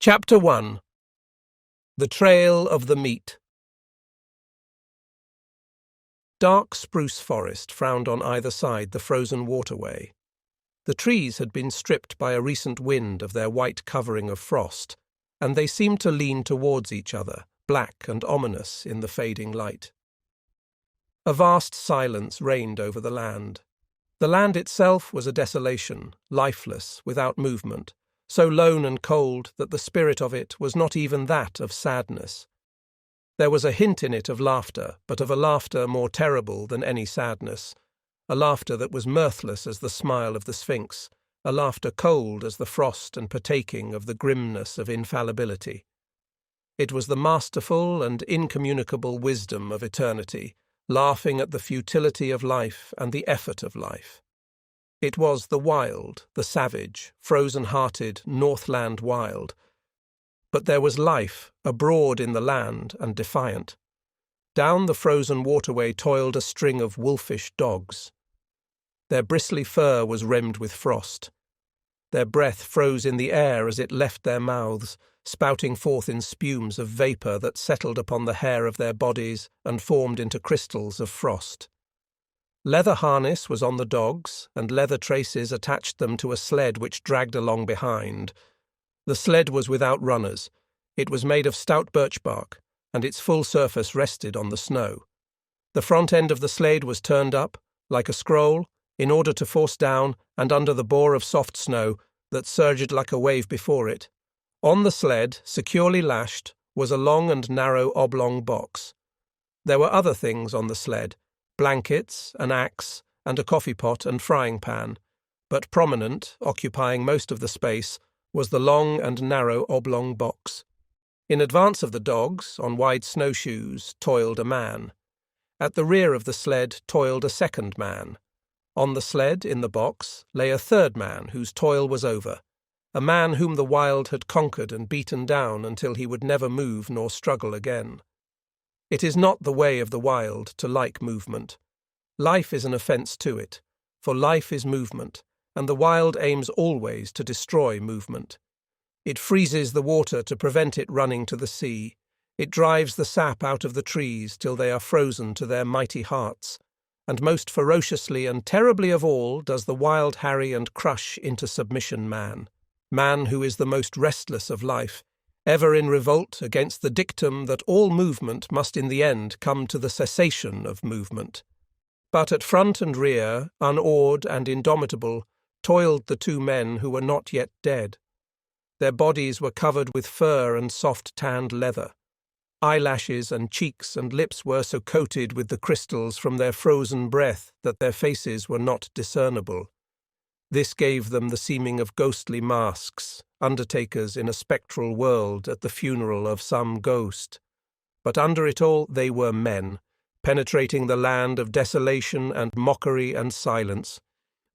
Chapter 1. The Trail of the Meat. Dark spruce forest frowned on either side the frozen waterway. The trees had been stripped by a recent wind of their white covering of frost, and they seemed to lean towards each other, black and ominous in the fading light. A vast silence reigned over the land. The land itself was a desolation, lifeless, without movement, so lone and cold that the spirit of it was not even that of sadness. There was a hint in it of laughter, but of a laughter more terrible than any sadness, a laughter that was mirthless as the smile of the Sphinx, a laughter cold as the frost and partaking of the grimness of infallibility. It was the masterful and incommunicable wisdom of eternity, laughing at the futility of life and the effort of life. It was the wild, the savage, frozen-hearted Northland wild. But there was life, abroad in the land and defiant. Down the frozen waterway toiled a string of wolfish dogs. Their bristly fur was rimmed with frost. Their breath froze in the air as it left their mouths, spouting forth in spumes of vapour that settled upon the hair of their bodies and formed into crystals of frost. Leather harness was on the dogs, and leather traces attached them to a sled which dragged along behind. The sled was without runners. It was made of stout birch bark, and its full surface rested on the snow. The front end of the sled was turned up, like a scroll, in order to force down and under the bore of soft snow that surged like a wave before it. On the sled, securely lashed, was a long and narrow oblong box. There were other things on the sled, blankets, an axe, and a coffee pot and frying pan, but prominent, occupying most of the space, was the long and narrow oblong box. In advance of the dogs, on wide snowshoes, toiled a man. At the rear of the sled toiled a second man. On the sled, in the box, lay a third man whose toil was over, a man whom the wild had conquered and beaten down until he would never move nor struggle again. It is not the way of the wild to like movement. Life is an offence to it, for life is movement, and the wild aims always to destroy movement. It freezes the water to prevent it running to the sea. It drives the sap out of the trees till they are frozen to their mighty hearts, and most ferociously and terribly of all does the wild harry and crush into submission man who is the most restless of life, ever in revolt against the dictum that all movement must in the end come to the cessation of movement. But at front and rear, unawed and indomitable, toiled the two men who were not yet dead. Their bodies were covered with fur and soft tanned leather. Eyelashes and cheeks and lips were so coated with the crystals from their frozen breath that their faces were not discernible. This gave them the seeming of ghostly masks, undertakers in a spectral world at the funeral of some ghost. But under it all they were men, penetrating the land of desolation and mockery and silence,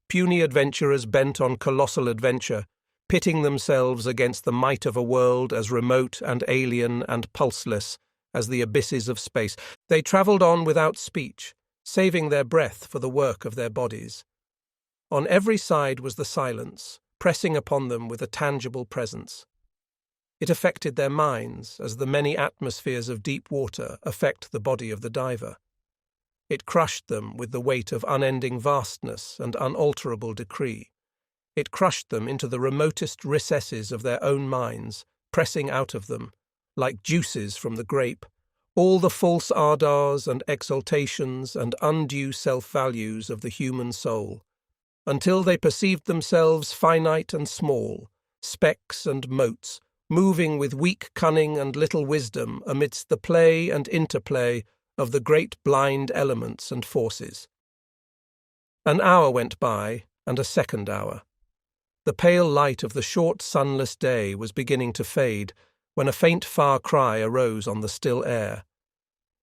puny adventurers bent on colossal adventure, pitting themselves against the might of a world as remote and alien and pulseless as the abysses of space. They travelled on without speech, saving their breath for the work of their bodies. On every side was the silence, pressing upon them with a tangible presence. It affected their minds as the many atmospheres of deep water affect the body of the diver. It crushed them with the weight of unending vastness and unalterable decree. It crushed them into the remotest recesses of their own minds, pressing out of them, like juices from the grape, all the false ardours and exaltations and undue self-values of the human soul, until they perceived themselves finite and small, specks and motes, moving with weak cunning and little wisdom amidst the play and interplay of the great blind elements and forces. An hour went by, and a second hour. The pale light of the short sunless day was beginning to fade when a faint far cry arose on the still air.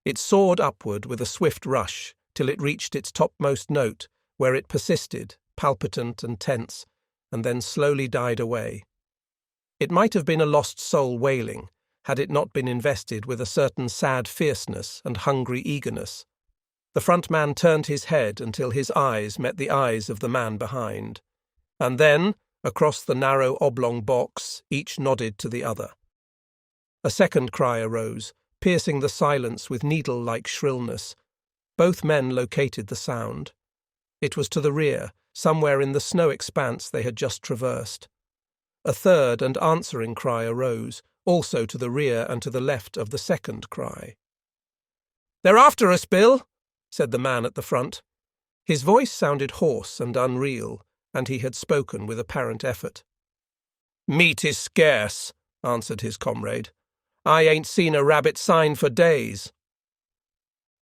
It soared upward with a swift rush till it reached its topmost note, where it persisted, palpitant and tense, and then slowly died away. It might have been a lost soul wailing, had it not been invested with a certain sad fierceness and hungry eagerness. The front man turned his head until his eyes met the eyes of the man behind. And then, Across the narrow oblong box, each nodded to the other. A second cry arose, piercing the silence with needle-like shrillness. Both men located the sound. It was to the rear, somewhere in the snow expanse they had just traversed. A third and answering cry arose, also to the rear and to the left of the second cry. "They're after us, Bill," said the man at the front. His voice sounded hoarse and unreal, and he had spoken with apparent effort. "Meat is scarce," answered his comrade. "I ain't seen a rabbit sign for days."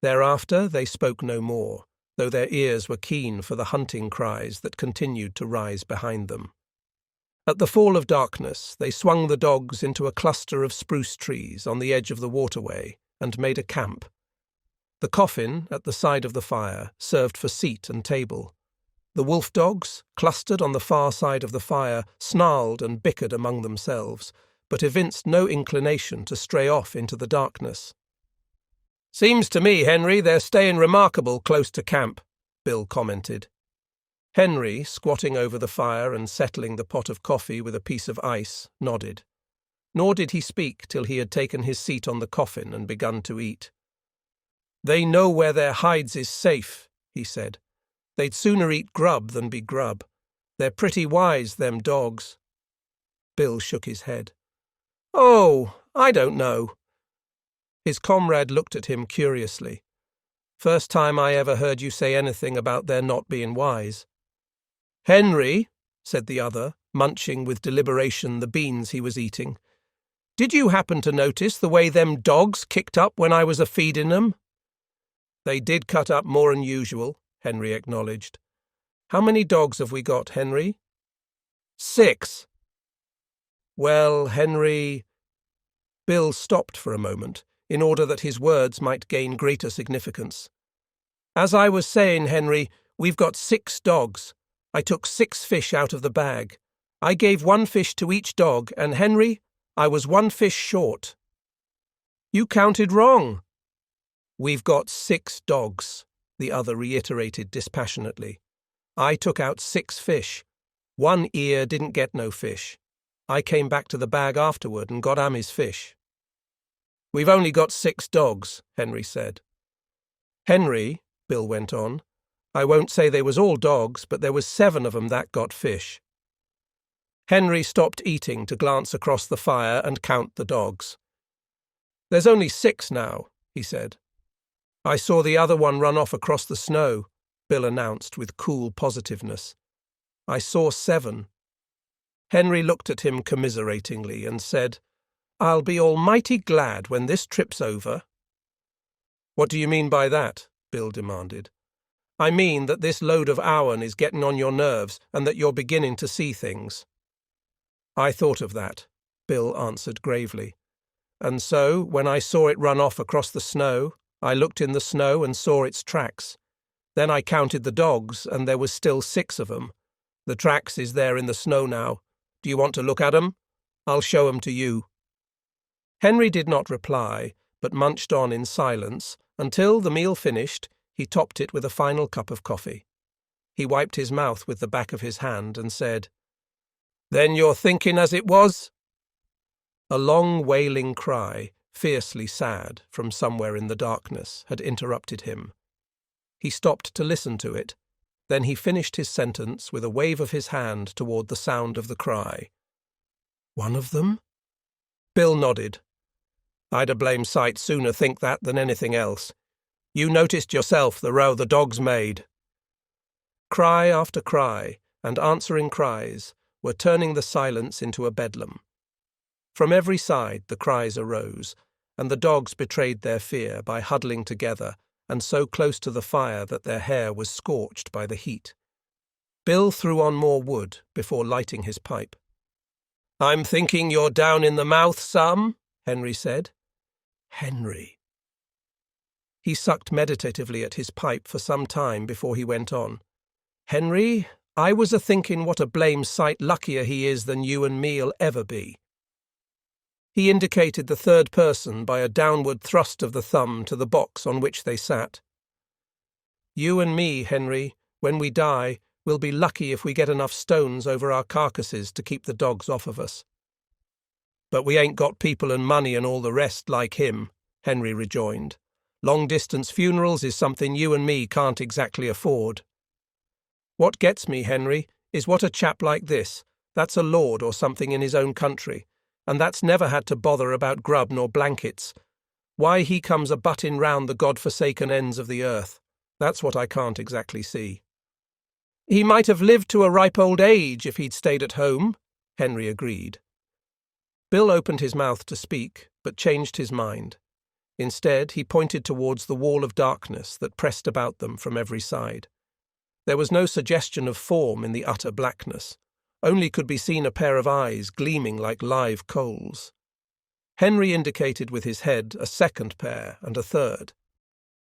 Thereafter they spoke no more, though their ears were keen for the hunting cries that continued to rise behind them. At the fall of darkness, they swung the dogs into a cluster of spruce trees on the edge of the waterway and made a camp. The coffin, at the side of the fire, served for seat and table. The wolf dogs, clustered on the far side of the fire, snarled and bickered among themselves, but evinced no inclination to stray off into the darkness. "Seems to me, Henry, they're staying remarkable close to camp," Bill commented. Henry, squatting over the fire and settling the pot of coffee with a piece of ice, nodded. Nor did he speak till he had taken his seat on the coffin and begun to eat. "They know where their hides is safe," he said. "They'd sooner eat grub than be grub. They're pretty wise, them dogs." Bill shook his head. "Oh, I don't know." His comrade looked at him curiously. "First time I ever heard you say anything about their not being wise." "Henry," said the other, munching with deliberation the beans he was eating, "did you happen to notice the way them dogs kicked up when I was a-feeding them?" "They did cut up more'n usual," Henry acknowledged. "How many dogs have we got, Henry?" "6. "Well, Henry—" Bill stopped for a moment, in order that his words might gain greater significance. "As I was saying, Henry, we've got 6 dogs. I took 6 fish out of the bag. I gave 1 fish to each dog, and, Henry, I was 1 fish short." "You counted wrong." "We've got 6 dogs," the other reiterated dispassionately. "I took out 6 fish. 1 ear didn't get no fish. I came back to the bag afterward and got his fish." "We've only got 6 dogs," Henry said. "Henry," Bill went on, "I won't say they was all dogs, but there was 7 of 'em that got fish." Henry stopped eating to glance across the fire and count the dogs. "There's only 6 now," he said. "I saw the other one run off across the snow," Bill announced with cool positiveness. "I saw 7. Henry looked at him commiseratingly and said, "I'll be almighty glad when this trip's over." "What do you mean by that?" Bill demanded. "I mean that this load of ourn is getting on your nerves and that you're beginning to see things." "I thought of that," Bill answered gravely. "And so, when I saw it run off across the snow, I looked in the snow and saw its tracks. Then I counted the dogs, and there was still 6 of 'em. The tracks is there in the snow now. Do you want to look at 'em? I'll show 'em to you." Henry did not reply, but munched on in silence until, the meal finished, he topped it with a final cup of coffee. He wiped his mouth with the back of his hand and said, "Then you're thinking as it was?" A long wailing cry, fiercely sad, from somewhere in the darkness, had interrupted him. He stopped to listen to it. Then he finished his sentence with a wave of his hand toward the sound of the cry. "One of them?" Bill nodded. "I'd a blame sight sooner think that than anything else. You noticed yourself the row the dogs made." Cry after cry, and answering cries, were turning the silence into a bedlam. From every side the cries arose, and the dogs betrayed their fear by huddling together and so close to the fire that their hair was scorched by the heat. Bill threw on more wood before lighting his pipe. "I'm thinking you're down in the mouth some," Henry said. "Henry." He sucked meditatively at his pipe for some time before he went on. "Henry, I was a-thinking what a blame sight luckier he is than you and me'll ever be." He indicated the third person by a downward thrust of the thumb to the box on which they sat. "You and me, Henry, when we die, We'll be lucky if we get enough stones over our carcasses to keep the dogs off of us." "But we ain't got people and money and all the rest like him," Henry rejoined. "Long-distance funerals is something you and me can't exactly afford." "What gets me, Henry, is what a chap like this, that's a lord or something in his own country, and that's never had to bother about grub nor blankets, why he comes a-butting round the God-forsaken ends of the earth. That's what I can't exactly see." "He might have lived to a ripe old age if he'd stayed at home," Henry agreed. Bill opened his mouth to speak, but changed his mind. Instead, he pointed towards the wall of darkness that pressed about them from every side. There was no suggestion of form in the utter blackness. Only could be seen a pair of eyes gleaming like live coals. Henry indicated with his head a second pair and a third.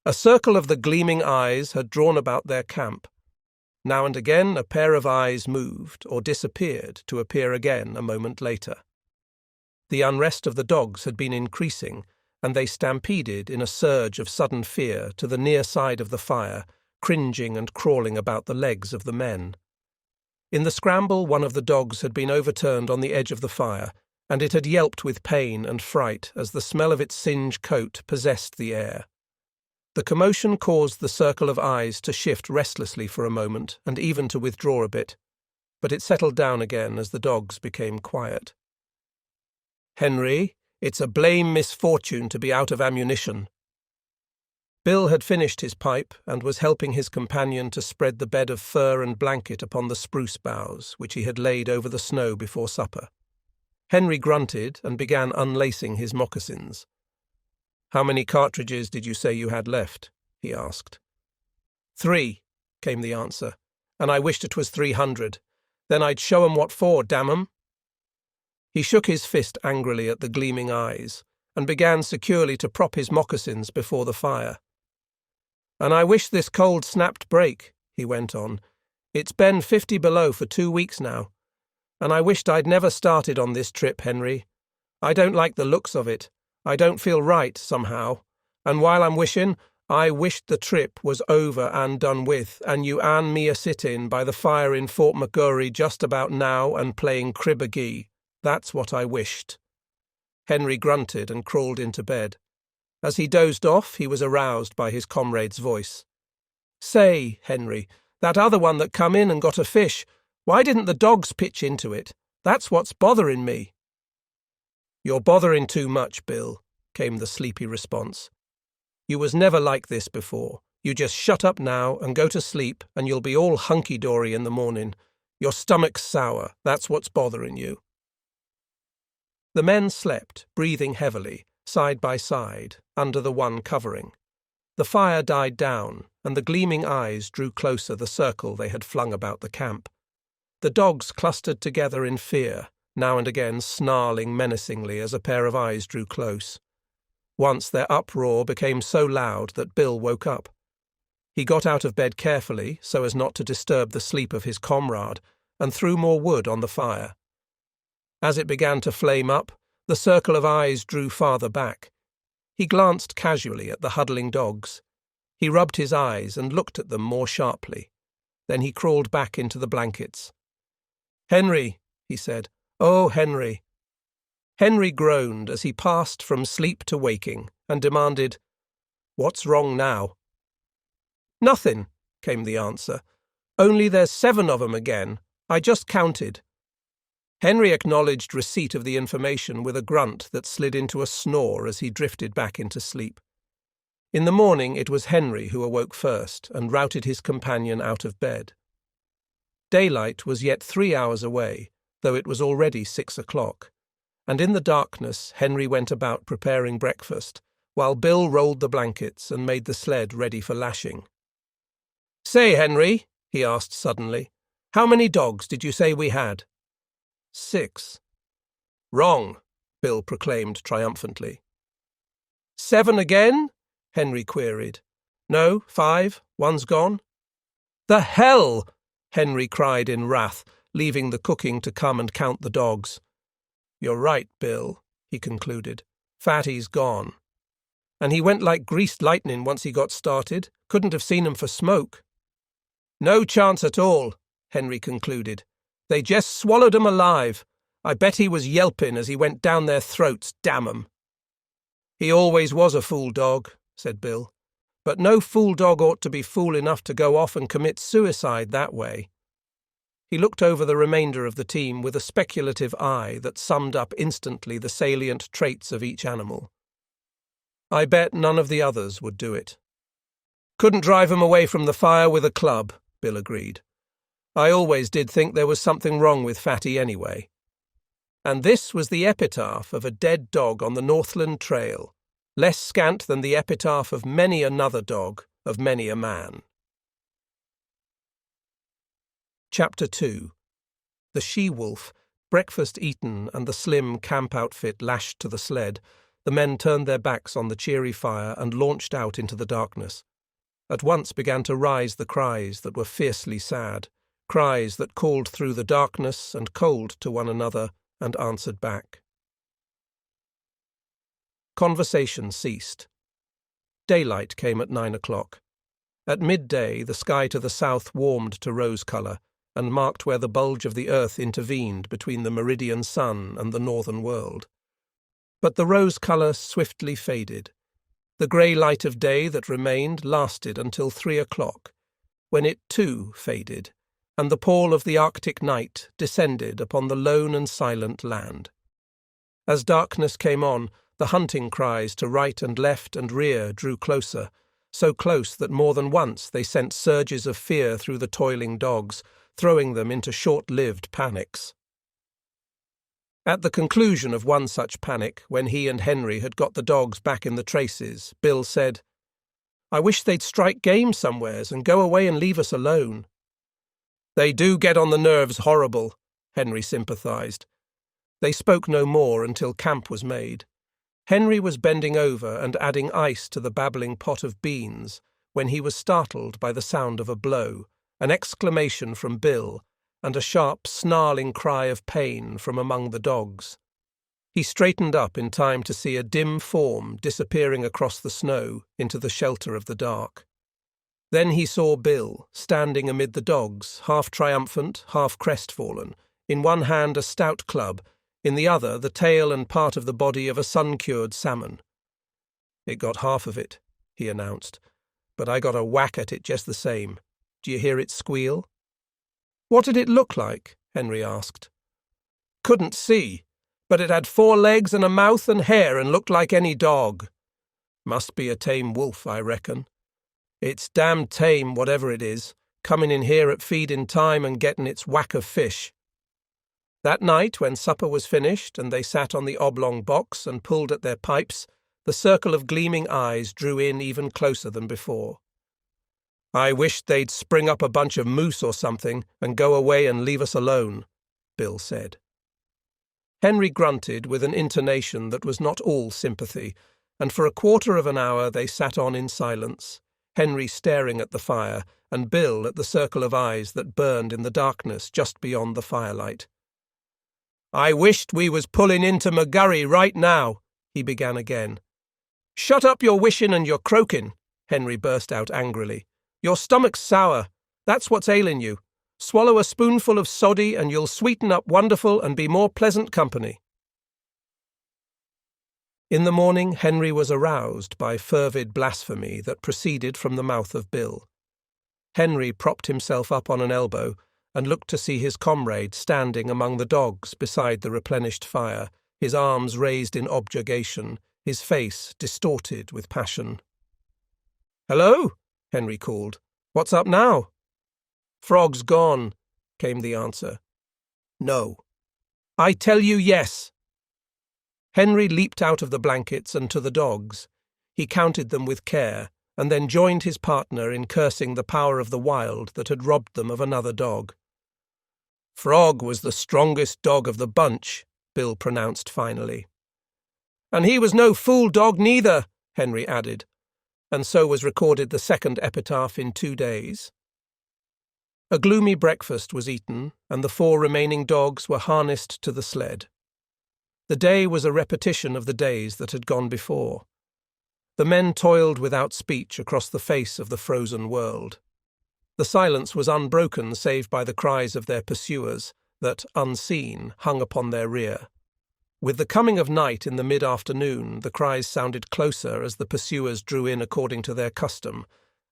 A circle of the gleaming eyes had drawn about their camp. Now and again a pair of eyes moved or disappeared to appear again a moment later. The unrest of the dogs had been increasing, and they stampeded in a surge of sudden fear to the near side of the fire, cringing and crawling about the legs of the men. In the scramble, one of the dogs had been overturned on the edge of the fire, and it had yelped with pain and fright as the smell of its singed coat possessed the air. The commotion caused the circle of eyes to shift restlessly for a moment and even to withdraw a bit, but it settled down again as the dogs became quiet. "Henry, it's a blame misfortune to be out of ammunition." Bill had finished his pipe and was helping his companion to spread the bed of fur and blanket upon the spruce boughs which he had laid over the snow before supper. Henry grunted and began unlacing his moccasins. "How many cartridges did you say you had left?" he asked. "3," came the answer, "and I wished it was 300. Then I'd show 'em what for, damn 'em." He shook his fist angrily at the gleaming eyes and began securely to prop his moccasins before the fire. "And I wish this cold snapped break," he went on. "It's been 50 below for 2 weeks now. And I wished I'd never started on this trip, Henry. I don't like the looks of it. I don't feel right, somehow. And while I'm wishing, I wished the trip was over and done with, and you and me a-sitting by the fire in Fort McGurry just about now and playing crib-a-gee. That's what I wished." Henry grunted and crawled into bed. As he dozed off, he was aroused by his comrade's voice. "Say, Henry, that other one that come in and got a fish, why didn't the dogs pitch into it? That's what's bothering me." "You're bothering too much, Bill," came the sleepy response. "You was never like this before. You just shut up now and go to sleep and you'll be all hunky-dory in the morning. Your stomach's sour, that's what's bothering you." The men slept, breathing heavily, side by side, under the one covering. The fire died down, and the gleaming eyes drew closer the circle they had flung about the camp. The dogs clustered together in fear, now and again snarling menacingly as a pair of eyes drew close. Once their uproar became so loud that Bill woke up. He got out of bed carefully, so as not to disturb the sleep of his comrade, and threw more wood on the fire. As it began to flame up, the circle of eyes drew farther back. He glanced casually at the huddling dogs. He rubbed his eyes and looked at them more sharply. Then he crawled back into the blankets. "Henry," he said. "Oh, Henry." Henry groaned as he passed from sleep to waking and demanded, "What's wrong now?" "Nothing," came the answer. "Only there's 7 of 'em again. I just counted." Henry acknowledged receipt of the information with a grunt that slid into a snore as he drifted back into sleep. In the morning it was Henry who awoke first and routed his companion out of bed. Daylight was yet 3 hours away, though it was already 6 o'clock, and in the darkness Henry went about preparing breakfast, while Bill rolled the blankets and made the sled ready for lashing. "Say, Henry," he asked suddenly, "how many dogs did you say we had?" 6. "Wrong," Bill proclaimed triumphantly. 7 again?" Henry queried. "No, 5. One's gone." "The hell!" Henry cried in wrath, leaving the cooking to come and count the dogs. "You're right, Bill," he concluded. "Fatty's gone. And he went like greased lightning once he got started. Couldn't have seen him for smoke." "No chance at all," Henry concluded. "They just swallowed 'em alive. I bet he was yelping as he went down their throats, damn 'em." "He always was a fool dog," said Bill. "But no fool dog ought to be fool enough to go off and commit suicide that way." He looked over the remainder of the team with a speculative eye that summed up instantly the salient traits of each animal. "I bet none of the others would do it." "Couldn't drive 'em away from the fire with a club," Bill agreed. "I always did think there was something wrong with Fatty anyway." And this was the epitaph of a dead dog on the Northland Trail, less scant than the epitaph of many another dog, of many a man. Chapter 2. The she-wolf, breakfast eaten and the slim camp outfit lashed to the sled, the men turned their backs on the cheery fire and launched out into the darkness. At once began to rise the cries that were fiercely sad, cries that called through the darkness and cold to one another and answered back. Conversation ceased. Daylight came at 9 o'clock. At midday the sky to the south warmed to rose colour, and marked where the bulge of the earth intervened between the meridian sun and the northern world. But the rose colour swiftly faded. The grey light of day that remained lasted until 3 o'clock, when it too faded, and the pall of the Arctic night descended upon the lone and silent land. As darkness came on, the hunting cries to right and left and rear drew closer, so close that more than once they sent surges of fear through the toiling dogs, throwing them into short-lived panics. At the conclusion of one such panic, when he and Henry had got the dogs back in the traces, Bill said, "I wish they'd strike game somewheres and go away and leave us alone." "They do get on the nerves horrible," Henry sympathised. They spoke no more until camp was made. Henry was bending over and adding ice to the babbling pot of beans when he was startled by the sound of a blow, an exclamation from Bill, and a sharp, snarling cry of pain from among the dogs. He straightened up in time to see a dim form disappearing across the snow into the shelter of the dark. Then he saw Bill, standing amid the dogs, half triumphant, half crestfallen, in one hand a stout club, in the other the tail and part of the body of a sun-cured salmon. "It got half of it," he announced, "but I got a whack at it just the same. Do you hear it squeal?" "What did it look like?" Henry asked. "Couldn't see, but it had 4 legs and a mouth and hair and looked like any dog. Must be a tame wolf, I reckon. It's damned tame, whatever it is, coming in here at feeding time and getting its whack of fish." That night, when supper was finished and they sat on the oblong box and pulled at their pipes, the circle of gleaming eyes drew in even closer than before. "I wished they'd spring up a bunch of moose or something and go away and leave us alone," Bill said. Henry grunted with an intonation that was not all sympathy, and for a quarter of an hour they sat on in silence, Henry staring at the fire and Bill at the circle of eyes that burned in the darkness just beyond the firelight. "I wished we was pulling into McGurry right now," he began again. "Shut up your wishing and your croaking," Henry burst out angrily. "Your stomach's sour. That's what's ailing you. Swallow a spoonful of soddy and you'll sweeten up wonderful and be more pleasant company." In the morning, Henry was aroused by fervid blasphemy that proceeded from the mouth of Bill. Henry propped himself up on an elbow and looked to see his comrade standing among the dogs beside the replenished fire, his arms raised in objurgation, his face distorted with passion. "Hello?" Henry called. "What's up now?" "Frog's gone," came the answer. "No." "I tell you yes." Henry leaped out of the blankets and to the dogs. He counted them with care, and then joined his partner in cursing the power of the wild that had robbed them of another dog. "Frog was the strongest dog of the bunch," Bill pronounced finally. "And he was no fool dog neither," Henry added, and so was recorded the second epitaph in 2 days. A gloomy breakfast was eaten, and the 4 remaining dogs were harnessed to the sled. The day was a repetition of the days that had gone before. The men toiled without speech across the face of the frozen world. The silence was unbroken save by the cries of their pursuers that, unseen, hung upon their rear. With the coming of night in the mid-afternoon, the cries sounded closer as the pursuers drew in according to their custom,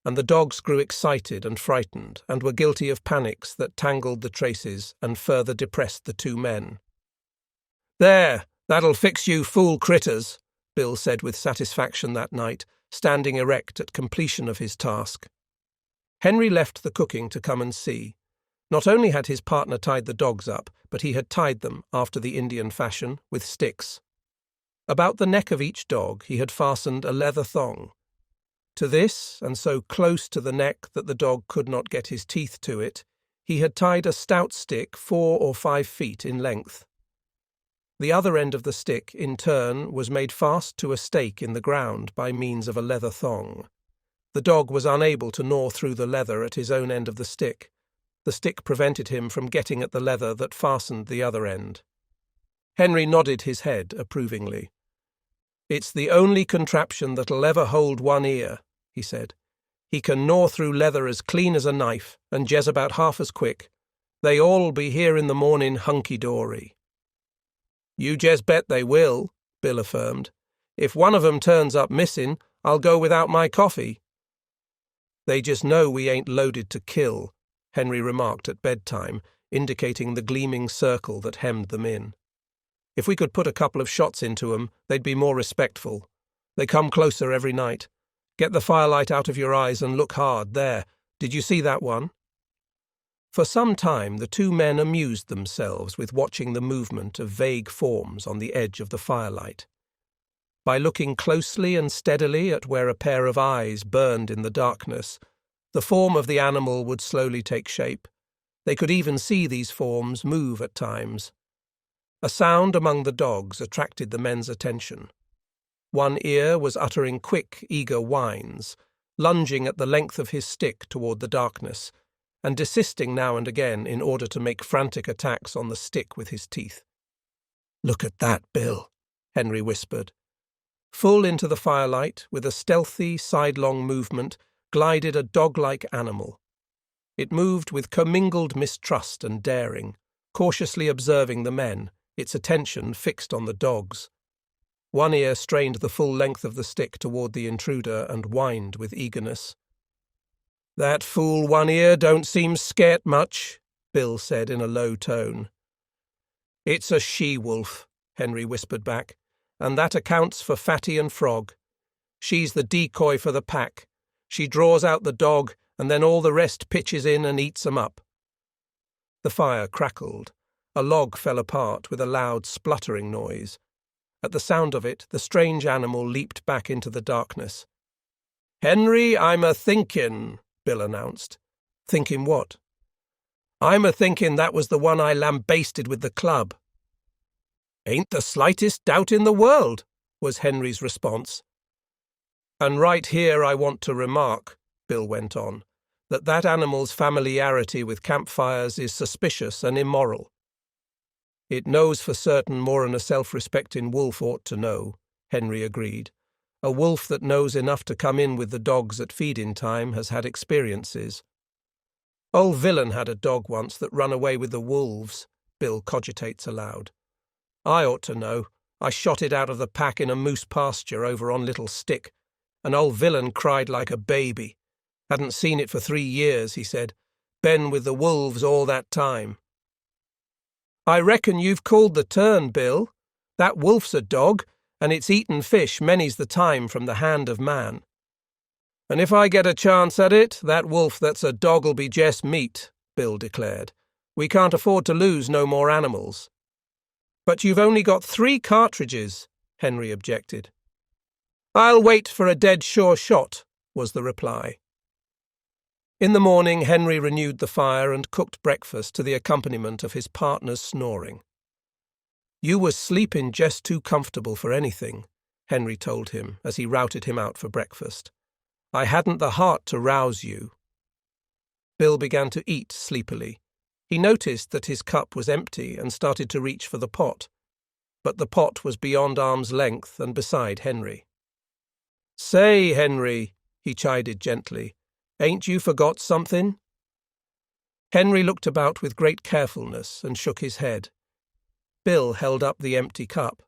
and the dogs grew excited and frightened, and were guilty of panics that tangled the traces and further depressed the two men. "There, that'll fix you fool critters," Bill said with satisfaction that night, standing erect at completion of his task. Henry left the cooking to come and see. Not only had his partner tied the dogs up, but he had tied them, after the Indian fashion, with sticks. About the neck of each dog he had fastened a leather thong. To this, and so close to the neck that the dog could not get his teeth to it, he had tied a stout stick 4 or 5 feet in length. The other end of the stick, in turn, was made fast to a stake in the ground by means of a leather thong. The dog was unable to gnaw through the leather at his own end of the stick. The stick prevented him from getting at the leather that fastened the other end. Henry nodded his head approvingly. "It's the only contraption that'll ever hold one ear," he said. "He can gnaw through leather as clean as a knife, and Jez about half as quick. They all'll be here in the morning hunky-dory." "You just bet they will," Bill affirmed. "If one of 'em turns up missing, I'll go without my coffee." "They just know we ain't loaded to kill," Henry remarked at bedtime, indicating the gleaming circle that hemmed them in. "If we could put a couple of shots into 'em, they'd be more respectful. They come closer every night. Get the firelight out of your eyes and look hard. There, did you see that one?" For some time the two men amused themselves with watching the movement of vague forms on the edge of the firelight. By looking closely and steadily at where a pair of eyes burned in the darkness, the form of the animal would slowly take shape. They could even see these forms move at times. A sound among the dogs attracted the men's attention. One ear was uttering quick, eager whines, lunging at the length of his stick toward the darkness, and desisting now and again in order to make frantic attacks on the stick with his teeth. "Look at that, Bill," Henry whispered. Full into the firelight, with a stealthy, sidelong movement, glided a dog-like animal. It moved with commingled mistrust and daring, cautiously observing the men, its attention fixed on the dogs. One ear strained the full length of the stick toward the intruder and whined with eagerness. "That fool One Ear don't seem scared much," Bill said in a low tone. "It's a she-wolf," Henry whispered back, "and that accounts for Fatty and Frog. She's the decoy for the pack. She draws out the dog, and then all the rest pitches in and eats 'em up." The fire crackled. A log fell apart with a loud spluttering noise. At the sound of it, the strange animal leaped back into the darkness. "Henry, I'm a-thinkin'," Bill announced. "Thinking what?" "I'm a-thinkin' that was the one I lambasted with the club." "Ain't the slightest doubt in the world," was Henry's response. "And right here I want to remark," Bill went on, that animal's familiarity with campfires is suspicious and immoral." "It knows for certain more'n a self-respecting wolf ought to know," Henry agreed. "A wolf that knows enough to come in with the dogs at feeding time has had experiences." "Old Villain had a dog once that run away with the wolves," Bill cogitates aloud. "I ought to know. I shot it out of the pack in a moose pasture over on Little Stick, and old Villain cried like a baby. Hadn't seen it for 3 years, he said. Been with the wolves all that time." "I reckon you've called the turn, Bill. That wolf's a dog, and it's eaten fish many's the time from the hand of man. And if I get a chance at it, that wolf that's a dog'll be jest meat," Bill declared. "We can't afford to lose no more animals." "But you've only got 3 cartridges," Henry objected. "I'll wait for a dead sure shot," was the reply. In the morning, Henry renewed the fire and cooked breakfast to the accompaniment of his partner's snoring. "You was sleeping just too comfortable for anything," Henry told him as he routed him out for breakfast. "I hadn't the heart to rouse you." Bill began to eat sleepily. He noticed that his cup was empty and started to reach for the pot. But the pot was beyond arm's length and beside Henry. "Say, Henry," he chided gently, "ain't you forgot something? Henry looked about with great carefulness and shook his head. Bill held up the empty cup.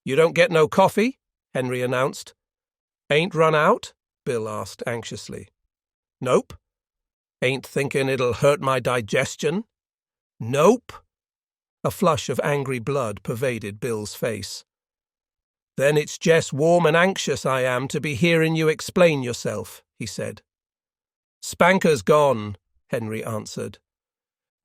"You don't get no coffee?" Henry announced. "Ain't run out?" Bill asked anxiously. "Nope." "Ain't thinking it'll hurt my digestion?" "Nope." A flush of angry blood pervaded Bill's face. "Then it's jest warm and anxious I am to be hearing you explain yourself," he said. "Spanker's gone," Henry answered.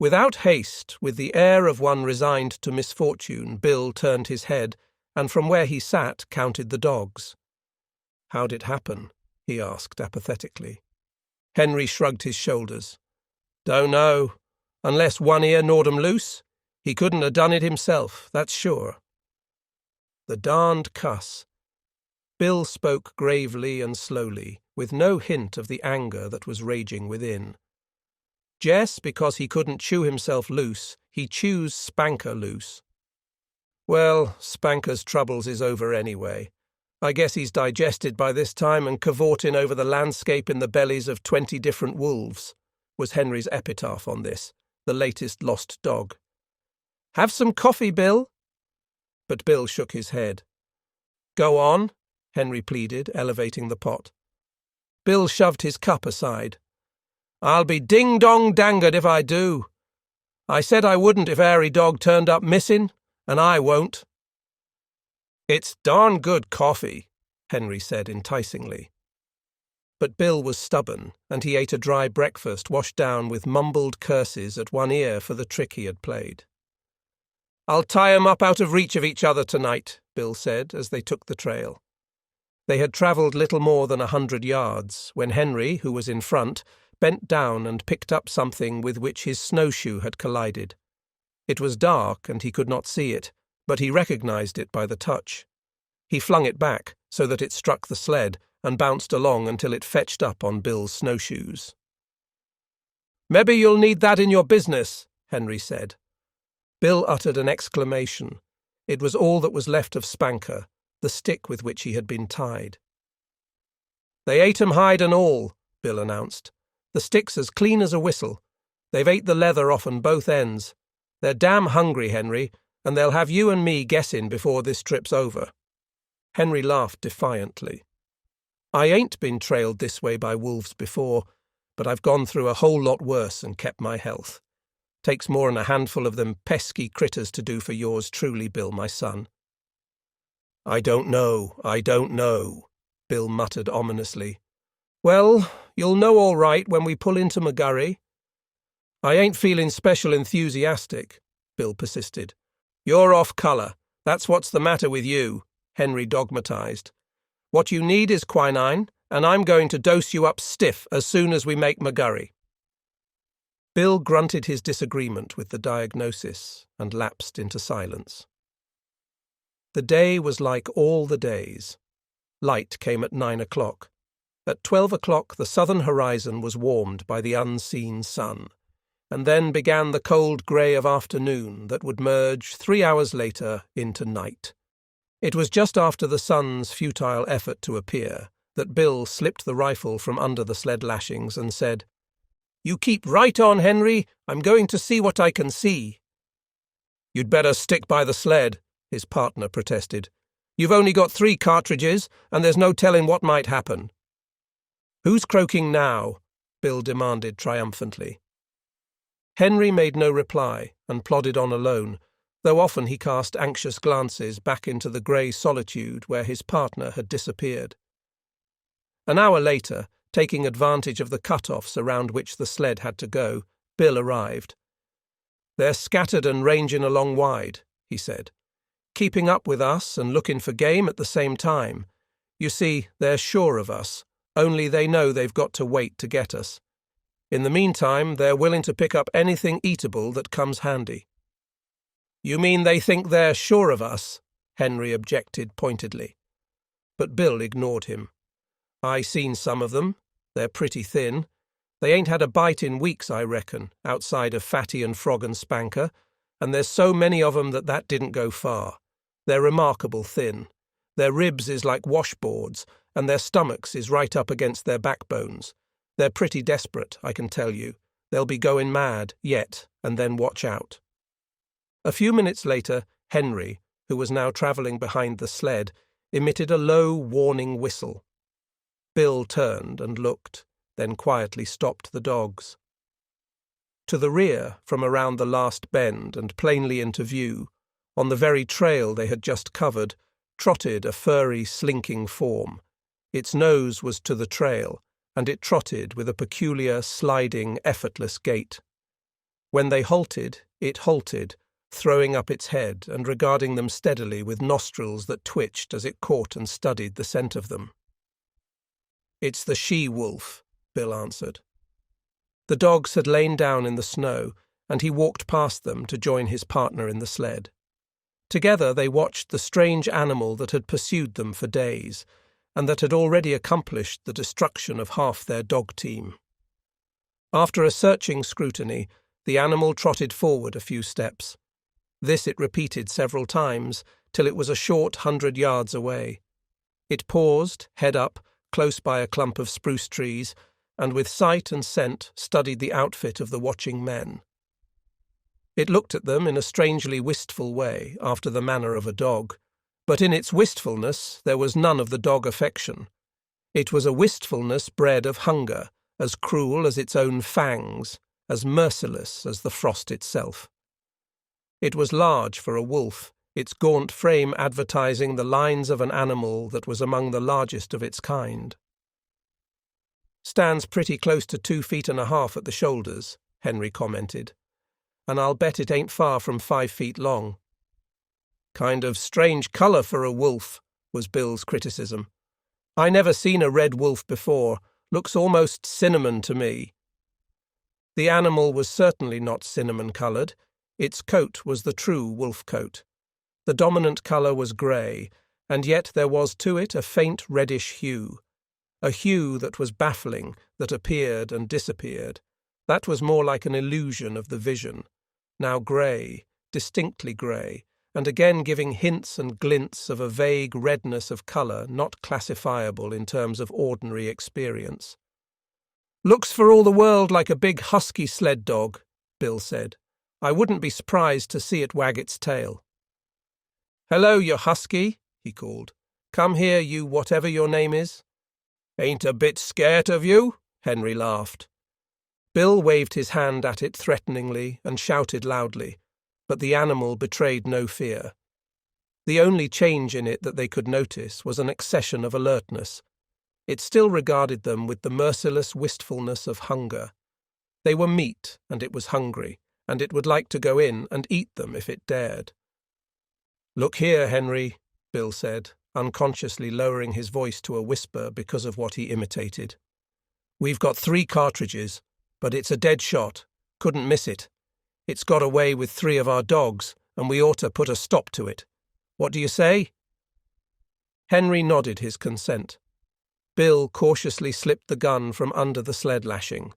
Without haste, with the air of one resigned to misfortune, Bill turned his head, and from where he sat counted the dogs. "How'd it happen?" he asked apathetically. Henry shrugged his shoulders. "Don't know. Unless One Ear gnawed 'em loose. He couldn't have done it himself, that's sure." "The darned cuss." Bill spoke gravely and slowly, with no hint of the anger that was raging within. "Jess, because he couldn't chew himself loose, he chews Spanker loose." "Well, Spanker's troubles is over anyway. I guess he's digested by this time and cavorting over the landscape in the bellies of 20 different wolves," was Henry's epitaph on this, the latest lost dog. "Have some coffee, Bill?" But Bill shook his head. "Go on," Henry pleaded, elevating the pot. Bill shoved his cup aside. "I'll be ding-dong-dangered if I do. I said I wouldn't if Airy Dog turned up missing, and I won't." "It's darn good coffee," Henry said enticingly. But Bill was stubborn, and he ate a dry breakfast washed down with mumbled curses at One Ear for the trick he had played. "I'll tie 'em up out of reach of each other tonight," Bill said as they took the trail. They had travelled little more than 100 yards, when Henry, who was in front, bent down and picked up something with which his snowshoe had collided. It was dark and he could not see it, but he recognized it by the touch. He flung it back so that it struck the sled and bounced along until it fetched up on Bill's snowshoes. "Maybe you'll need that in your business," Henry said. Bill uttered an exclamation. It was all that was left of Spanker, the stick with which he had been tied. "They ate 'em hide and all," Bill announced. "The stick's as clean as a whistle. They've ate the leather off on both ends. They're damn hungry, Henry, and they'll have you and me guessing before this trip's over." Henry laughed defiantly. "I ain't been trailed this way by wolves before, but I've gone through a whole lot worse and kept my health. Takes more'n a handful of them pesky critters to do for yours truly, Bill, my son." I don't know," Bill muttered ominously. "Well, you'll know all right when we pull into McGurry." "I ain't feeling special enthusiastic," Bill persisted. "You're off colour. That's what's the matter with you," Henry dogmatized. "What you need is quinine, and I'm going to dose you up stiff as soon as we make McGurry." Bill grunted his disagreement with the diagnosis and lapsed into silence. The day was like all the days. Light came at 9 o'clock. At 12 o'clock the southern horizon was warmed by the unseen sun, and then began the cold grey of afternoon that would merge 3 hours later into night. It was just after the sun's futile effort to appear that Bill slipped the rifle from under the sled lashings and said, "You keep right on, Henry. I'm going to see what I can see." "You'd better stick by the sled," his partner protested. "You've only got 3 cartridges, and there's no telling what might happen." "Who's croaking now?" Bill demanded triumphantly. Henry made no reply and plodded on alone, though often he cast anxious glances back into the grey solitude where his partner had disappeared. An hour later, taking advantage of the cut-offs around which the sled had to go, Bill arrived. "They're scattered and ranging along wide," he said. "Keeping up with us and looking for game at the same time. You see, they're sure of us, only they know they've got to wait to get us. In the meantime, they're willing to pick up anything eatable that comes handy." "You mean they think they're sure of us?" Henry objected pointedly. But Bill ignored him. "I seen some of them. They're pretty thin. They ain't had a bite in weeks, I reckon, outside of Fatty and Frog and Spanker, and there's so many of 'em that didn't go far. They're remarkable thin. Their ribs is like washboards, and their stomachs is right up against their backbones. They're pretty desperate, I can tell you, They'll be going mad yet, and then watch out." A few minutes later, Henry, who was now travelling behind the sled, emitted a low, warning whistle. Bill turned and looked, then quietly stopped the dogs. To the rear, from around the last bend and plainly into view, on the very trail they had just covered, trotted a furry, slinking form. Its nose was to the trail, and it trotted with a peculiar, sliding, effortless gait. When they halted, it halted, throwing up its head and regarding them steadily with nostrils that twitched as it caught and studied the scent of them. "It's the she-wolf," Bill answered. The dogs had lain down in the snow, and he walked past them to join his partner in the sled. Together they watched the strange animal that had pursued them for days, and that had already accomplished the destruction of half their dog team. After a searching scrutiny, the animal trotted forward a few steps. This it repeated several times, till it was a short 100 yards away. It paused, head up, close by a clump of spruce trees, and with sight and scent studied the outfit of the watching men. It looked at them in a strangely wistful way, after the manner of a dog, but in its wistfulness there was none of the dog affection. It was a wistfulness bred of hunger, as cruel as its own fangs, as merciless as the frost itself. It was large for a wolf, its gaunt frame advertising the lines of an animal that was among the largest of its kind. "Stands pretty close to 2.5 feet at the shoulders," Henry commented, "and I'll bet it ain't far from 5 feet long." "Kind of strange colour for a wolf," was Bill's criticism. "I never seen a red wolf before. Looks almost cinnamon to me." The animal was certainly not cinnamon-coloured. Its coat was the true wolf coat. The dominant colour was grey, and yet there was to it a faint reddish hue. A hue that was baffling, that appeared and disappeared. That was more like an illusion of the vision. Now grey, distinctly grey, and again giving hints and glints of a vague redness of colour not classifiable in terms of ordinary experience. "Looks for all the world like a big husky sled dog," Bill said. "I wouldn't be surprised to see it wag its tail." "Hello, you husky," he called. "Come here, you whatever your name is." "Ain't a bit scared of you?" Henry laughed. Bill waved his hand at it threateningly and shouted loudly, but the animal betrayed no fear. The only change in it that they could notice was an accession of alertness. It still regarded them with the merciless wistfulness of hunger. They were meat, and it was hungry, and it would like to go in and eat them if it dared. "Look here, Henry," Bill said, unconsciously lowering his voice to a whisper because of what he imitated. "We've got 3 cartridges, but it's a dead shot. Couldn't miss it. It's got away with 3 of our dogs, and we ought to put a stop to it. What do you say?" Henry nodded his consent. Bill cautiously slipped the gun from under the sled lashing.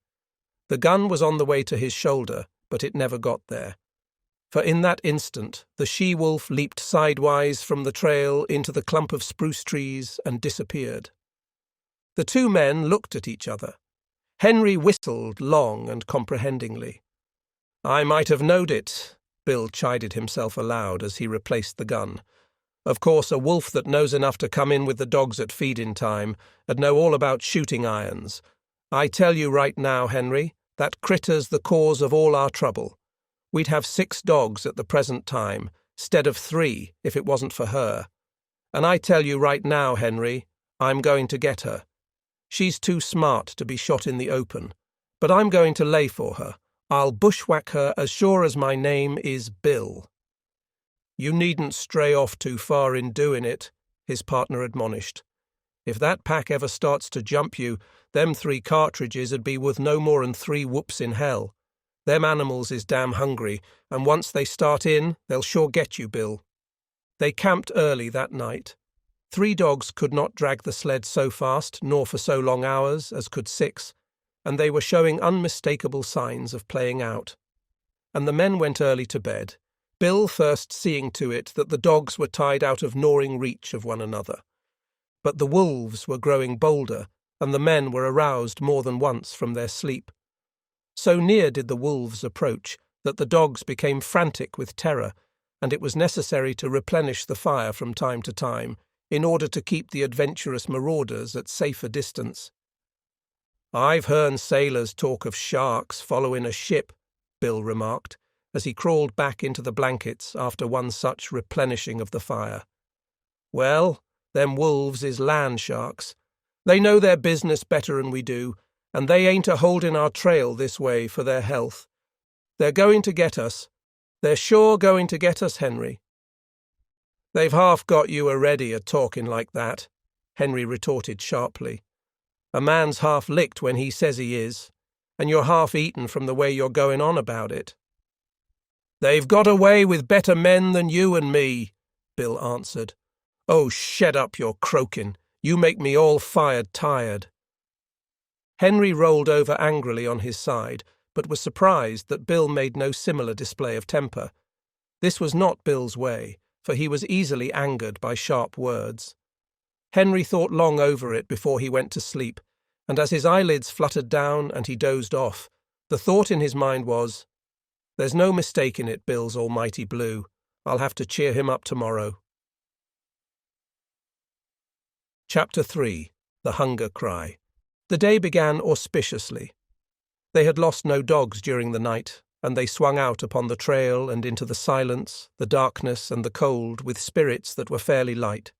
The gun was on the way to his shoulder, but it never got there. For in that instant the she-wolf leaped sidewise from the trail into the clump of spruce trees and disappeared. The 2 men looked at each other. Henry whistled long and comprehendingly. "I might have knowed it," Bill chided himself aloud as he replaced the gun. "Of course, a wolf that knows enough to come in with the dogs at feeding time and know all about shooting irons. I tell you right now, Henry, that critter's the cause of all our trouble. We'd have 6 dogs at the present time, 'stead of 3, if it wasn't for her. And I tell you right now, Henry, I'm going to get her. She's too smart to be shot in the open, but I'm going to lay for her. I'll bushwhack her as sure as my name is Bill." "You needn't stray off too far in doing it," his partner admonished. "If that pack ever starts to jump you, them 3 cartridges 'd be worth no more'n 3 whoops in hell. Them animals is damn hungry, and once they start in, they'll sure get you, Bill." They camped early that night. 3 dogs could not drag the sled so fast nor for so long hours as could 6, and they were showing unmistakable signs of playing out. And the men went early to bed, Bill first seeing to it that the dogs were tied out of gnawing reach of one another. But the wolves were growing bolder, and the men were aroused more than once from their sleep. So near did the wolves approach that the dogs became frantic with terror, and it was necessary to replenish the fire from time to time in order to keep the adventurous marauders at safer distance. "I've heard sailors talk of sharks following a ship," Bill remarked, as he crawled back into the blankets after one such replenishing of the fire. "Well, them wolves is land sharks. They know their business better'n we do, and they ain't a-holding our trail this way for their health. They're going to get us. They're sure going to get us, Henry." "They've half got you a-ready a-talking like that," Henry retorted sharply. "A man's half licked when he says he is, and you're half eaten from the way you're going on about it." "They've got away with better men than you and me," Bill answered. "Oh, shet up your croaking. You make me all fired tired." Henry rolled over angrily on his side, but was surprised that Bill made no similar display of temper. This was not Bill's way, for he was easily angered by sharp words. Henry thought long over it before he went to sleep, and as his eyelids fluttered down and he dozed off, the thought in his mind was, "There's no mistaking it, Bill's almighty blue. I'll have to cheer him up tomorrow." Chapter 3. The Hunger Cry. The day began auspiciously. They had lost no dogs during the night, and they swung out upon the trail and into the silence, the darkness, and the cold with spirits that were fairly light.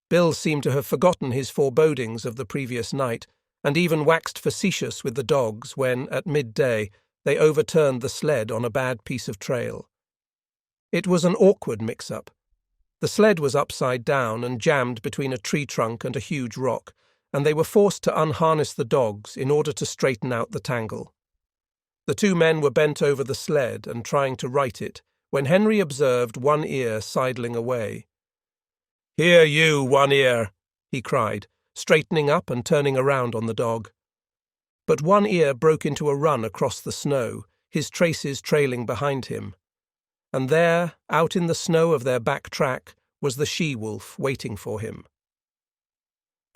Bill seemed to have forgotten his forebodings of the previous night, and even waxed facetious with the dogs when, at midday, they overturned the sled on a bad piece of trail. It was an awkward mix-up. The sled was upside down and jammed between a tree trunk and a huge rock, and they were forced to unharness the dogs in order to straighten out the tangle. The two men were bent over the sled and trying to right it, when Henry observed One Ear sidling away. "Here, you, One Ear," he cried, straightening up and turning around on the dog. But One Ear broke into a run across the snow, his traces trailing behind him. And there, out in the snow of their back track, was the she-wolf waiting for him.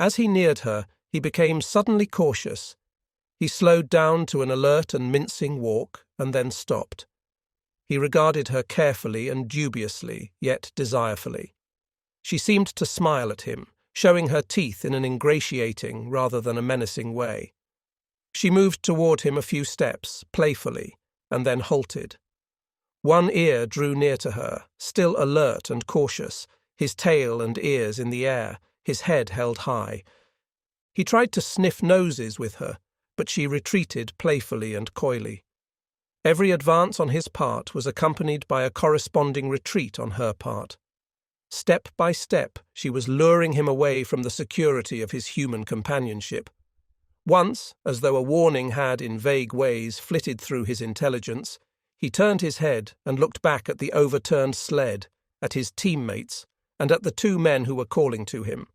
As he neared her, he became suddenly cautious. He slowed down to an alert and mincing walk, and then stopped. He regarded her carefully and dubiously, yet desirefully. She seemed to smile at him, showing her teeth in an ingratiating rather than a menacing way. She moved toward him a few steps, playfully, and then halted. One Ear drew near to her, still alert and cautious, his tail and ears in the air, his head held high. He tried to sniff noses with her, but she retreated playfully and coyly. Every advance on his part was accompanied by a corresponding retreat on her part. Step by step, she was luring him away from the security of his human companionship. Once, as though a warning had in vague ways flitted through his intelligence, he turned his head and looked back at the overturned sled, at his teammates, and at the two men who were calling to him.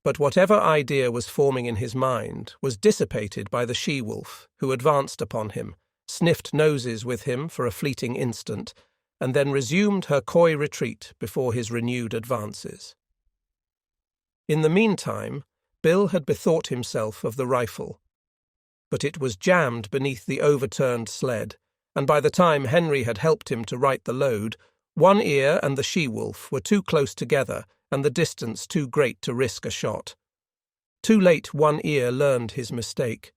But whatever idea was forming in his mind was dissipated by the she-wolf, who advanced upon him, sniffed noses with him for a fleeting instant, and then resumed her coy retreat before his renewed advances. In the meantime, Bill had bethought himself of the rifle. But it was jammed beneath the overturned sled, and by the time Henry had helped him to right the load, One Ear and the she-wolf were too close together and the distance too great to risk a shot. Too late One Ear learned his mistake.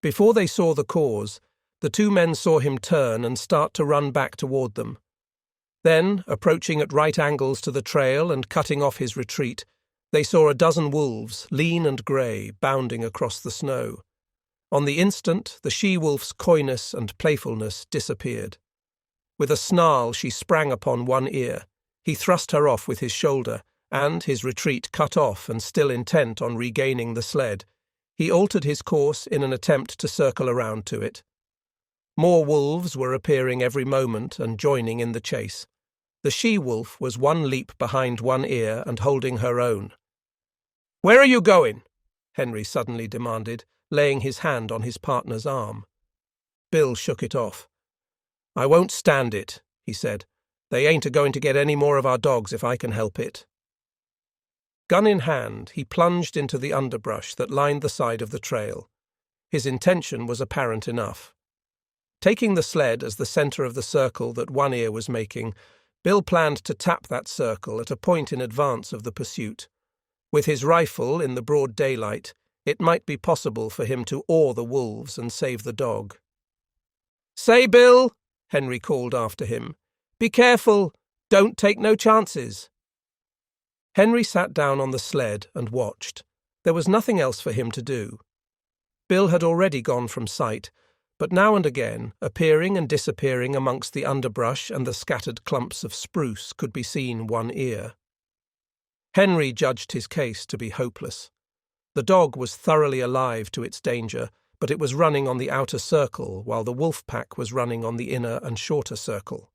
Before they saw the cause, the two men saw him turn and start to run back toward them. Then, approaching at right angles to the trail and cutting off his retreat, they saw a dozen wolves, lean and grey, bounding across the snow. On the instant, the she-wolf's coyness and playfulness disappeared. With a snarl, she sprang upon One Ear. He thrust her off with his shoulder, and, his retreat cut off and still intent on regaining the sled, he altered his course in an attempt to circle around to it. More wolves were appearing every moment and joining in the chase. The she-wolf was one leap behind One Ear and holding her own. "Where are you going?" Henry suddenly demanded, laying his hand on his partner's arm. Bill shook it off. "I won't stand it," he said. "They ain't a-going to get any more of our dogs if I can help it." Gun in hand, he plunged into the underbrush that lined the side of the trail. His intention was apparent enough. Taking the sled as the center of the circle that One Ear was making, Bill planned to tap that circle at a point in advance of the pursuit. With his rifle in the broad daylight, it might be possible for him to awe the wolves and save the dog. "Say, Bill," Henry called after him, "be careful, don't take no chances." Henry sat down on the sled and watched. There was nothing else for him to do. Bill had already gone from sight, but now and again, appearing and disappearing amongst the underbrush and the scattered clumps of spruce, could be seen One Ear. Henry judged his case to be hopeless. The dog was thoroughly alive to its danger, but it was running on the outer circle while the wolf pack was running on the inner and shorter circle.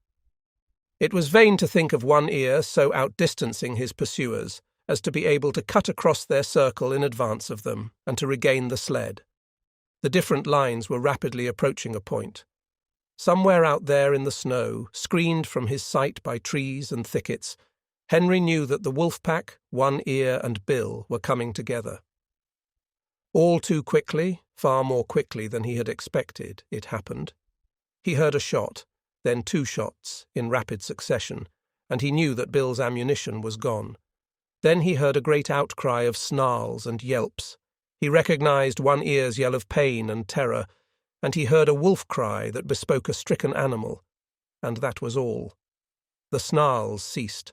It was vain to think of One Ear so outdistancing his pursuers as to be able to cut across their circle in advance of them and to regain the sled. The different lines were rapidly approaching a point. Somewhere out there in the snow, screened from his sight by trees and thickets, Henry knew that the wolf pack, One Ear, and Bill were coming together. All too quickly, far more quickly than he had expected, it happened. He heard a shot, then 2 shots, in rapid succession, and he knew that Bill's ammunition was gone. Then he heard a great outcry of snarls and yelps. He recognized One Ear's yell of pain and terror, and he heard a wolf cry that bespoke a stricken animal, and that was all. The snarls ceased.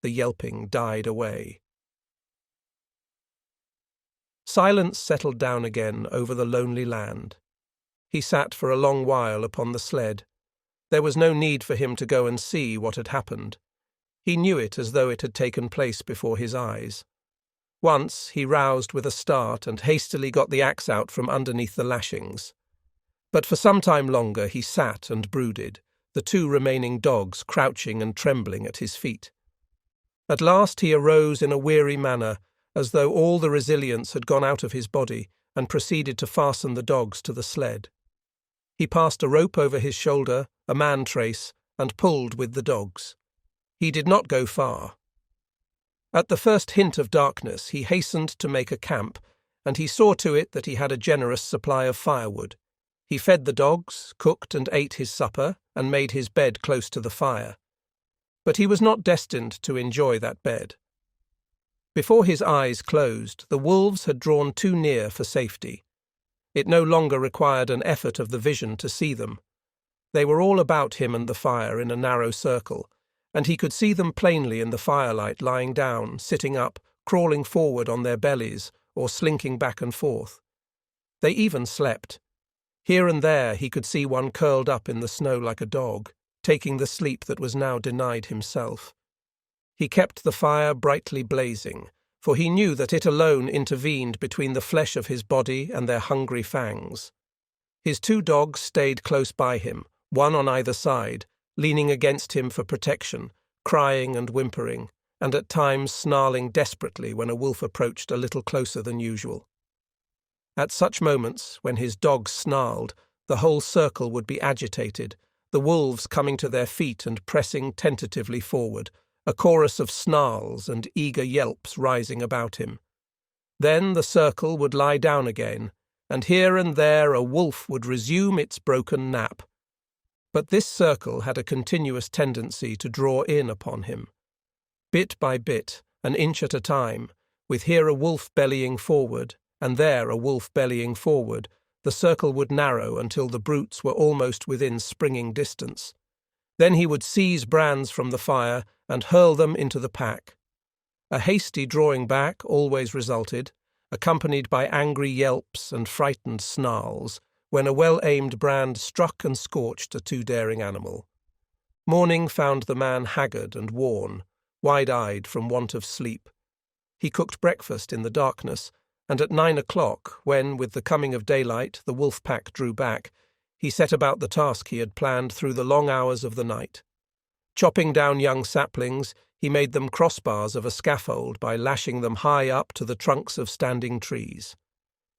The yelping died away. Silence settled down again over the lonely land. He sat for a long while upon the sled. There was no need for him to go and see what had happened. He knew it as though it had taken place before his eyes. Once he roused with a start and hastily got the axe out from underneath the lashings. But for some time longer he sat and brooded, the 2 remaining dogs crouching and trembling at his feet. At last he arose in a weary manner, as though all the resilience had gone out of his body, and proceeded to fasten the dogs to the sled. He passed a rope over his shoulder, a man-trace, and pulled with the dogs. He did not go far. At the first hint of darkness he hastened to make a camp, and he saw to it that he had a generous supply of firewood. He fed the dogs, cooked and ate his supper, and made his bed close to the fire. But he was not destined to enjoy that bed. Before his eyes closed, the wolves had drawn too near for safety. It no longer required an effort of the vision to see them. They were all about him and the fire in a narrow circle, and he could see them plainly in the firelight, lying down, sitting up, crawling forward on their bellies, or slinking back and forth. They even slept. Here and there he could see one curled up in the snow like a dog, taking the sleep that was now denied himself. He kept the fire brightly blazing, for he knew that it alone intervened between the flesh of his body and their hungry fangs. His 2 dogs stayed close by him, one on either side, leaning against him for protection, crying and whimpering, and at times snarling desperately when a wolf approached a little closer than usual. At such moments, when his dogs snarled, the whole circle would be agitated, the wolves coming to their feet and pressing tentatively forward, a chorus of snarls and eager yelps rising about him. Then the circle would lie down again, and here and there a wolf would resume its broken nap. But this circle had a continuous tendency to draw in upon him. Bit by bit, an inch at a time, with here a wolf bellying forward, and there a wolf bellying forward, the circle would narrow until the brutes were almost within springing distance. Then he would seize brands from the fire and hurl them into the pack. A hasty drawing back always resulted, accompanied by angry yelps and frightened snarls, when a well-aimed brand struck and scorched a too daring animal. Morning found the man haggard and worn, wide-eyed from want of sleep. He cooked breakfast in the darkness, and at 9 o'clock, when, with the coming of daylight, the wolf pack drew back, he set about the task he had planned through the long hours of the night. Chopping down young saplings, he made them crossbars of a scaffold by lashing them high up to the trunks of standing trees.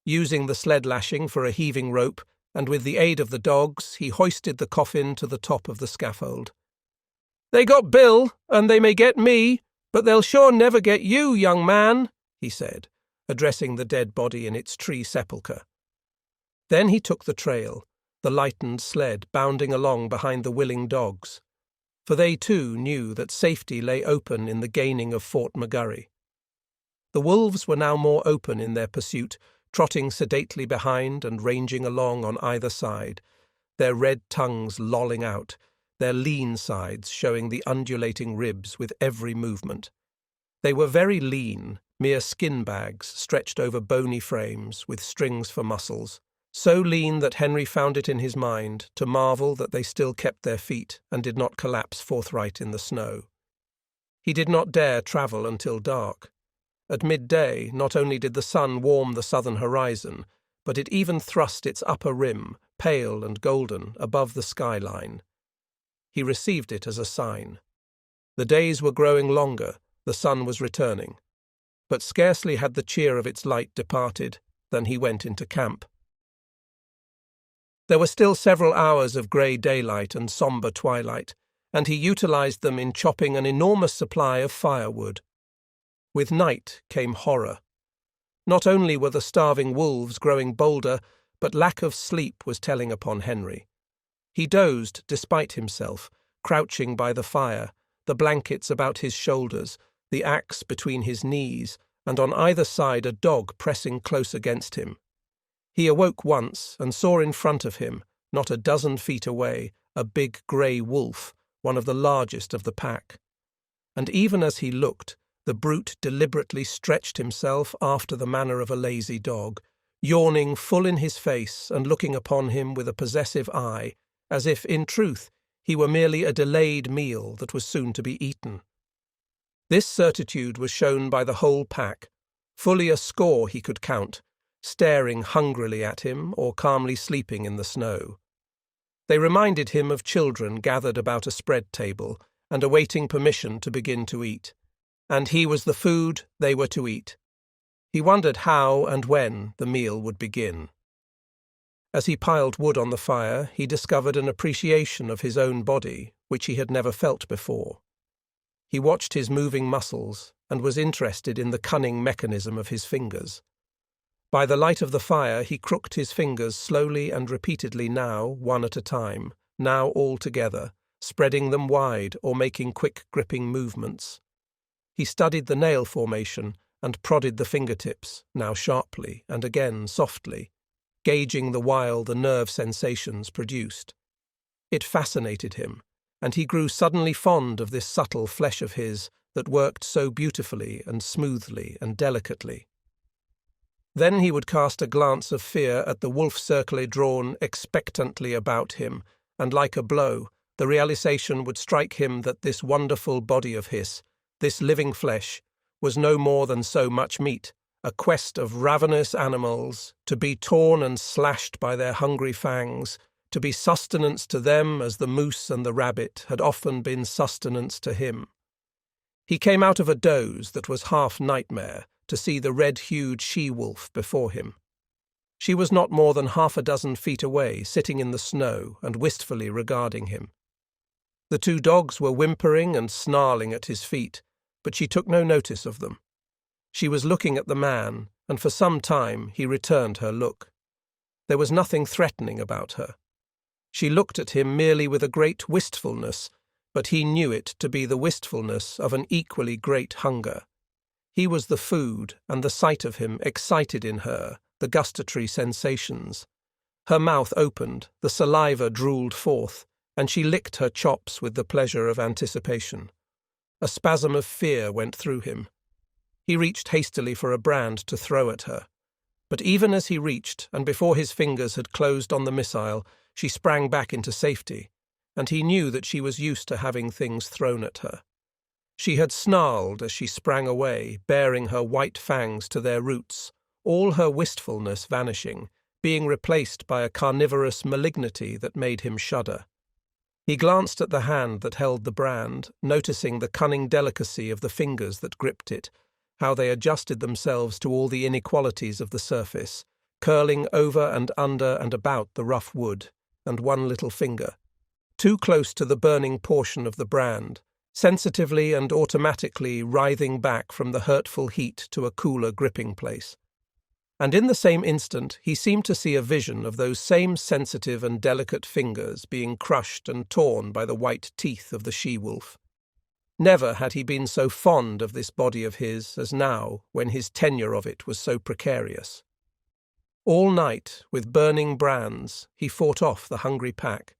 Using the sled lashing for a heaving rope, and with the aid of the dogs, he hoisted the coffin to the top of the scaffold. "They got Bill, and they may get me, but they'll sure never get you, young man," he said, addressing the dead body in its tree sepulchre. Then he took the trail, the lightened sled bounding along behind the willing dogs, for they too knew that safety lay open in the gaining of Fort McGurry. The wolves were now more open in their pursuit, trotting sedately behind and ranging along on either side, their red tongues lolling out, their lean sides showing the undulating ribs with every movement. They were very lean, mere skin bags stretched over bony frames with strings for muscles, so lean that Henry found it in his mind to marvel that they still kept their feet and did not collapse forthright in the snow. He did not dare travel until dark. At midday, not only did the sun warm the southern horizon, but it even thrust its upper rim, pale and golden, above the skyline. He received it as a sign. The days were growing longer, the sun was returning. But scarcely had the cheer of its light departed than he went into camp. There were still several hours of grey daylight and sombre twilight, and he utilized them in chopping an enormous supply of firewood. With night came horror. Not only were the starving wolves growing bolder, but lack of sleep was telling upon Henry. He dozed despite himself, crouching by the fire, the blankets about his shoulders, the axe between his knees, and on either side a dog pressing close against him. He awoke once and saw in front of him, not a dozen feet away, a big grey wolf, one of the largest of the pack. And even as he looked, the brute deliberately stretched himself after the manner of a lazy dog, yawning full in his face and looking upon him with a possessive eye, as if, in truth, he were merely a delayed meal that was soon to be eaten. This certitude was shown by the whole pack, fully a score he could count, staring hungrily at him or calmly sleeping in the snow. They reminded him of children gathered about a spread table and awaiting permission to begin to eat, and he was the food they were to eat. He wondered how and when the meal would begin. As he piled wood on the fire, he discovered an appreciation of his own body which he had never felt before. He watched his moving muscles and was interested in the cunning mechanism of his fingers. By the light of the fire he crooked his fingers slowly and repeatedly, now one at a time, now all together, spreading them wide or making quick gripping movements. He studied the nail formation and prodded the fingertips, now sharply and again softly, gauging the while the nerve sensations produced. It fascinated him, and he grew suddenly fond of this subtle flesh of his that worked so beautifully and smoothly and delicately. Then he would cast a glance of fear at the wolf circlet drawn expectantly about him, and like a blow, the realization would strike him that this wonderful body of his, this living flesh, was no more than so much meat, a quest of ravenous animals, to be torn and slashed by their hungry fangs, to be sustenance to them as the moose and the rabbit had often been sustenance to him. He came out of a doze that was half nightmare to see the red-hued she-wolf before him. She was not more than 6 feet away, sitting in the snow and wistfully regarding him. The 2 dogs were whimpering and snarling at his feet, but she took no notice of them. She was looking at the man, and for some time he returned her look. There was nothing threatening about her. She looked at him merely with a great wistfulness, but he knew it to be the wistfulness of an equally great hunger. He was the food, and the sight of him excited in her the gustatory sensations. Her mouth opened, the saliva drooled forth, and she licked her chops with the pleasure of anticipation. A spasm of fear went through him. He reached hastily for a brand to throw at her. But even as he reached, and before his fingers had closed on the missile, she sprang back into safety, and he knew that she was used to having things thrown at her. She had snarled as she sprang away, baring her white fangs to their roots, all her wistfulness vanishing, being replaced by a carnivorous malignity that made him shudder. He glanced at the hand that held the brand, noticing the cunning delicacy of the fingers that gripped it, how they adjusted themselves to all the inequalities of the surface, curling over and under and about the rough wood, and one little finger, too close to the burning portion of the brand, sensitively and automatically writhing back from the hurtful heat to a cooler gripping place. and in the same instant he seemed to see a vision of those same sensitive and delicate fingers being crushed and torn by the white teeth of the she-wolf. Never had he been so fond of this body of his as now, when his tenure of it was so precarious. All night, with burning brands, he fought off the hungry pack.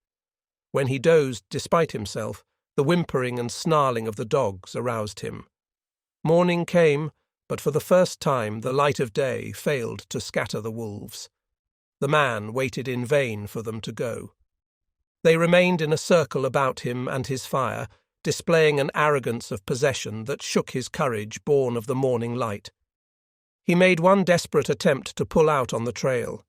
When he dozed, despite himself, the whimpering and snarling of the dogs aroused him. Morning came, but for the first time the light of day failed to scatter the wolves. The man waited in vain for them to go. They remained in a circle about him and his fire, displaying an arrogance of possession that shook his courage born of the morning light. He made one desperate attempt to pull out on the trail.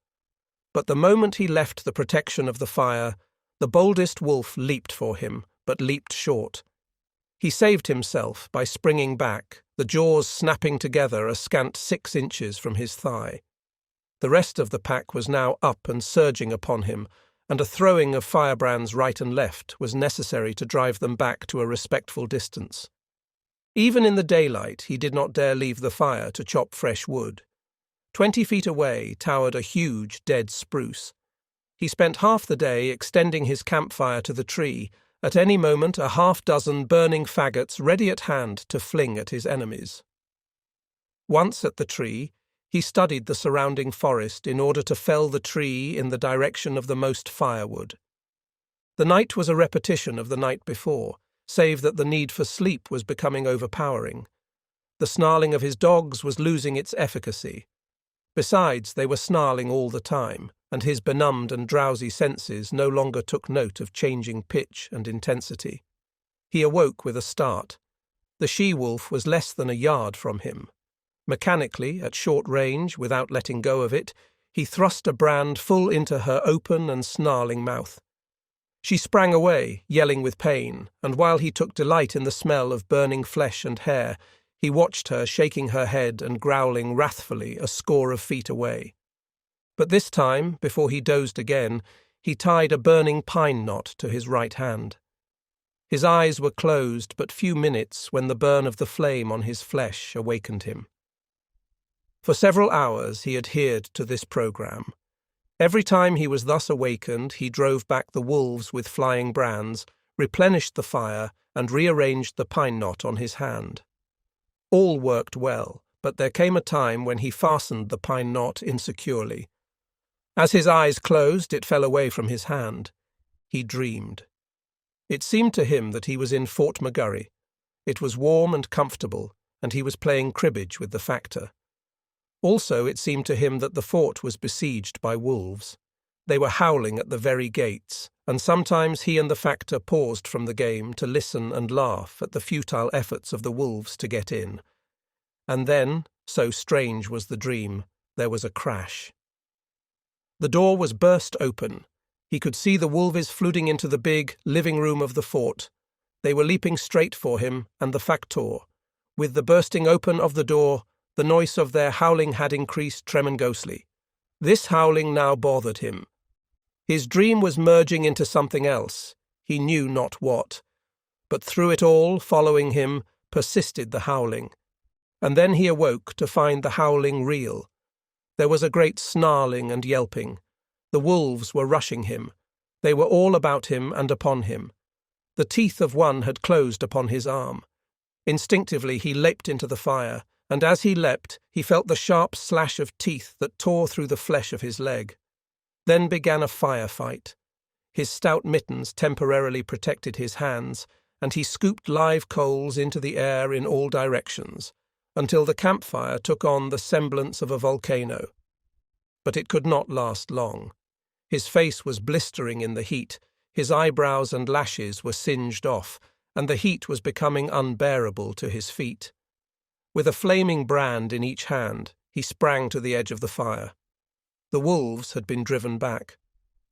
But the moment he left the protection of the fire, the boldest wolf leaped for him, but leaped short. He saved himself by springing back, the jaws snapping together a scant 6 inches from his thigh. The rest of the pack was now up and surging upon him, and a throwing of firebrands right and left was necessary to drive them back to a respectful distance. Even in the daylight he did not dare leave the fire to chop fresh wood. 20 feet away towered a huge dead spruce. He spent half the day extending his campfire to the tree, at any moment a half-dozen burning faggots ready at hand to fling at his enemies. Once at the tree, he studied the surrounding forest in order to fell the tree in the direction of the most firewood. The night was a repetition of the night before, save that the need for sleep was becoming overpowering. The snarling of his dogs was losing its efficacy. Besides, they were snarling all the time, and his benumbed and drowsy senses no longer took note of changing pitch and intensity. He awoke with a start. The she-wolf was less than a yard from him. Mechanically, at short range, without letting go of it, he thrust a brand full into her open and snarling mouth. She sprang away, yelling with pain, and while he took delight in the smell of burning flesh and hair, he watched her shaking her head and growling wrathfully a score of feet away. But this time, before he dozed again, he tied a burning pine knot to his right hand. His eyes were closed but few minutes when the burn of the flame on his flesh awakened him. For several hours he adhered to this program. Every time he was thus awakened, he drove back the wolves with flying brands, replenished the fire, and rearranged the pine knot on his hand. All worked well, but there came a time when he fastened the pine knot insecurely. As his eyes closed, it fell away from his hand. He dreamed. It seemed to him that he was in Fort McGurry. It was warm and comfortable, and he was playing cribbage with the factor. Also, it seemed to him that the fort was besieged by wolves. They were howling at the very gates, and sometimes he and the factor paused from the game to listen and laugh at the futile efforts of the wolves to get in. And then, so strange was the dream, there was a crash. The door was burst open. He could see the wolves flooding into the big living room of the fort. They were leaping straight for him and the factor. With the bursting open of the door, the noise of their howling had increased tremendously. This howling now bothered him. His dream was merging into something else, he knew not what. But through it all, following him, persisted the howling. And then he awoke to find the howling real. There was a great snarling and yelping. The wolves were rushing him. They were all about him and upon him. The teeth of one had closed upon his arm. Instinctively he leapt into the fire, and as he leapt, he felt the sharp slash of teeth that tore through the flesh of his leg. Then began a firefight. His stout mittens temporarily protected his hands, and he scooped live coals into the air in all directions, until the campfire took on the semblance of a volcano. But it could not last long. His face was blistering in the heat, his eyebrows and lashes were singed off, and the heat was becoming unbearable to his feet. With a flaming brand in each hand, he sprang to the edge of the fire. The wolves had been driven back.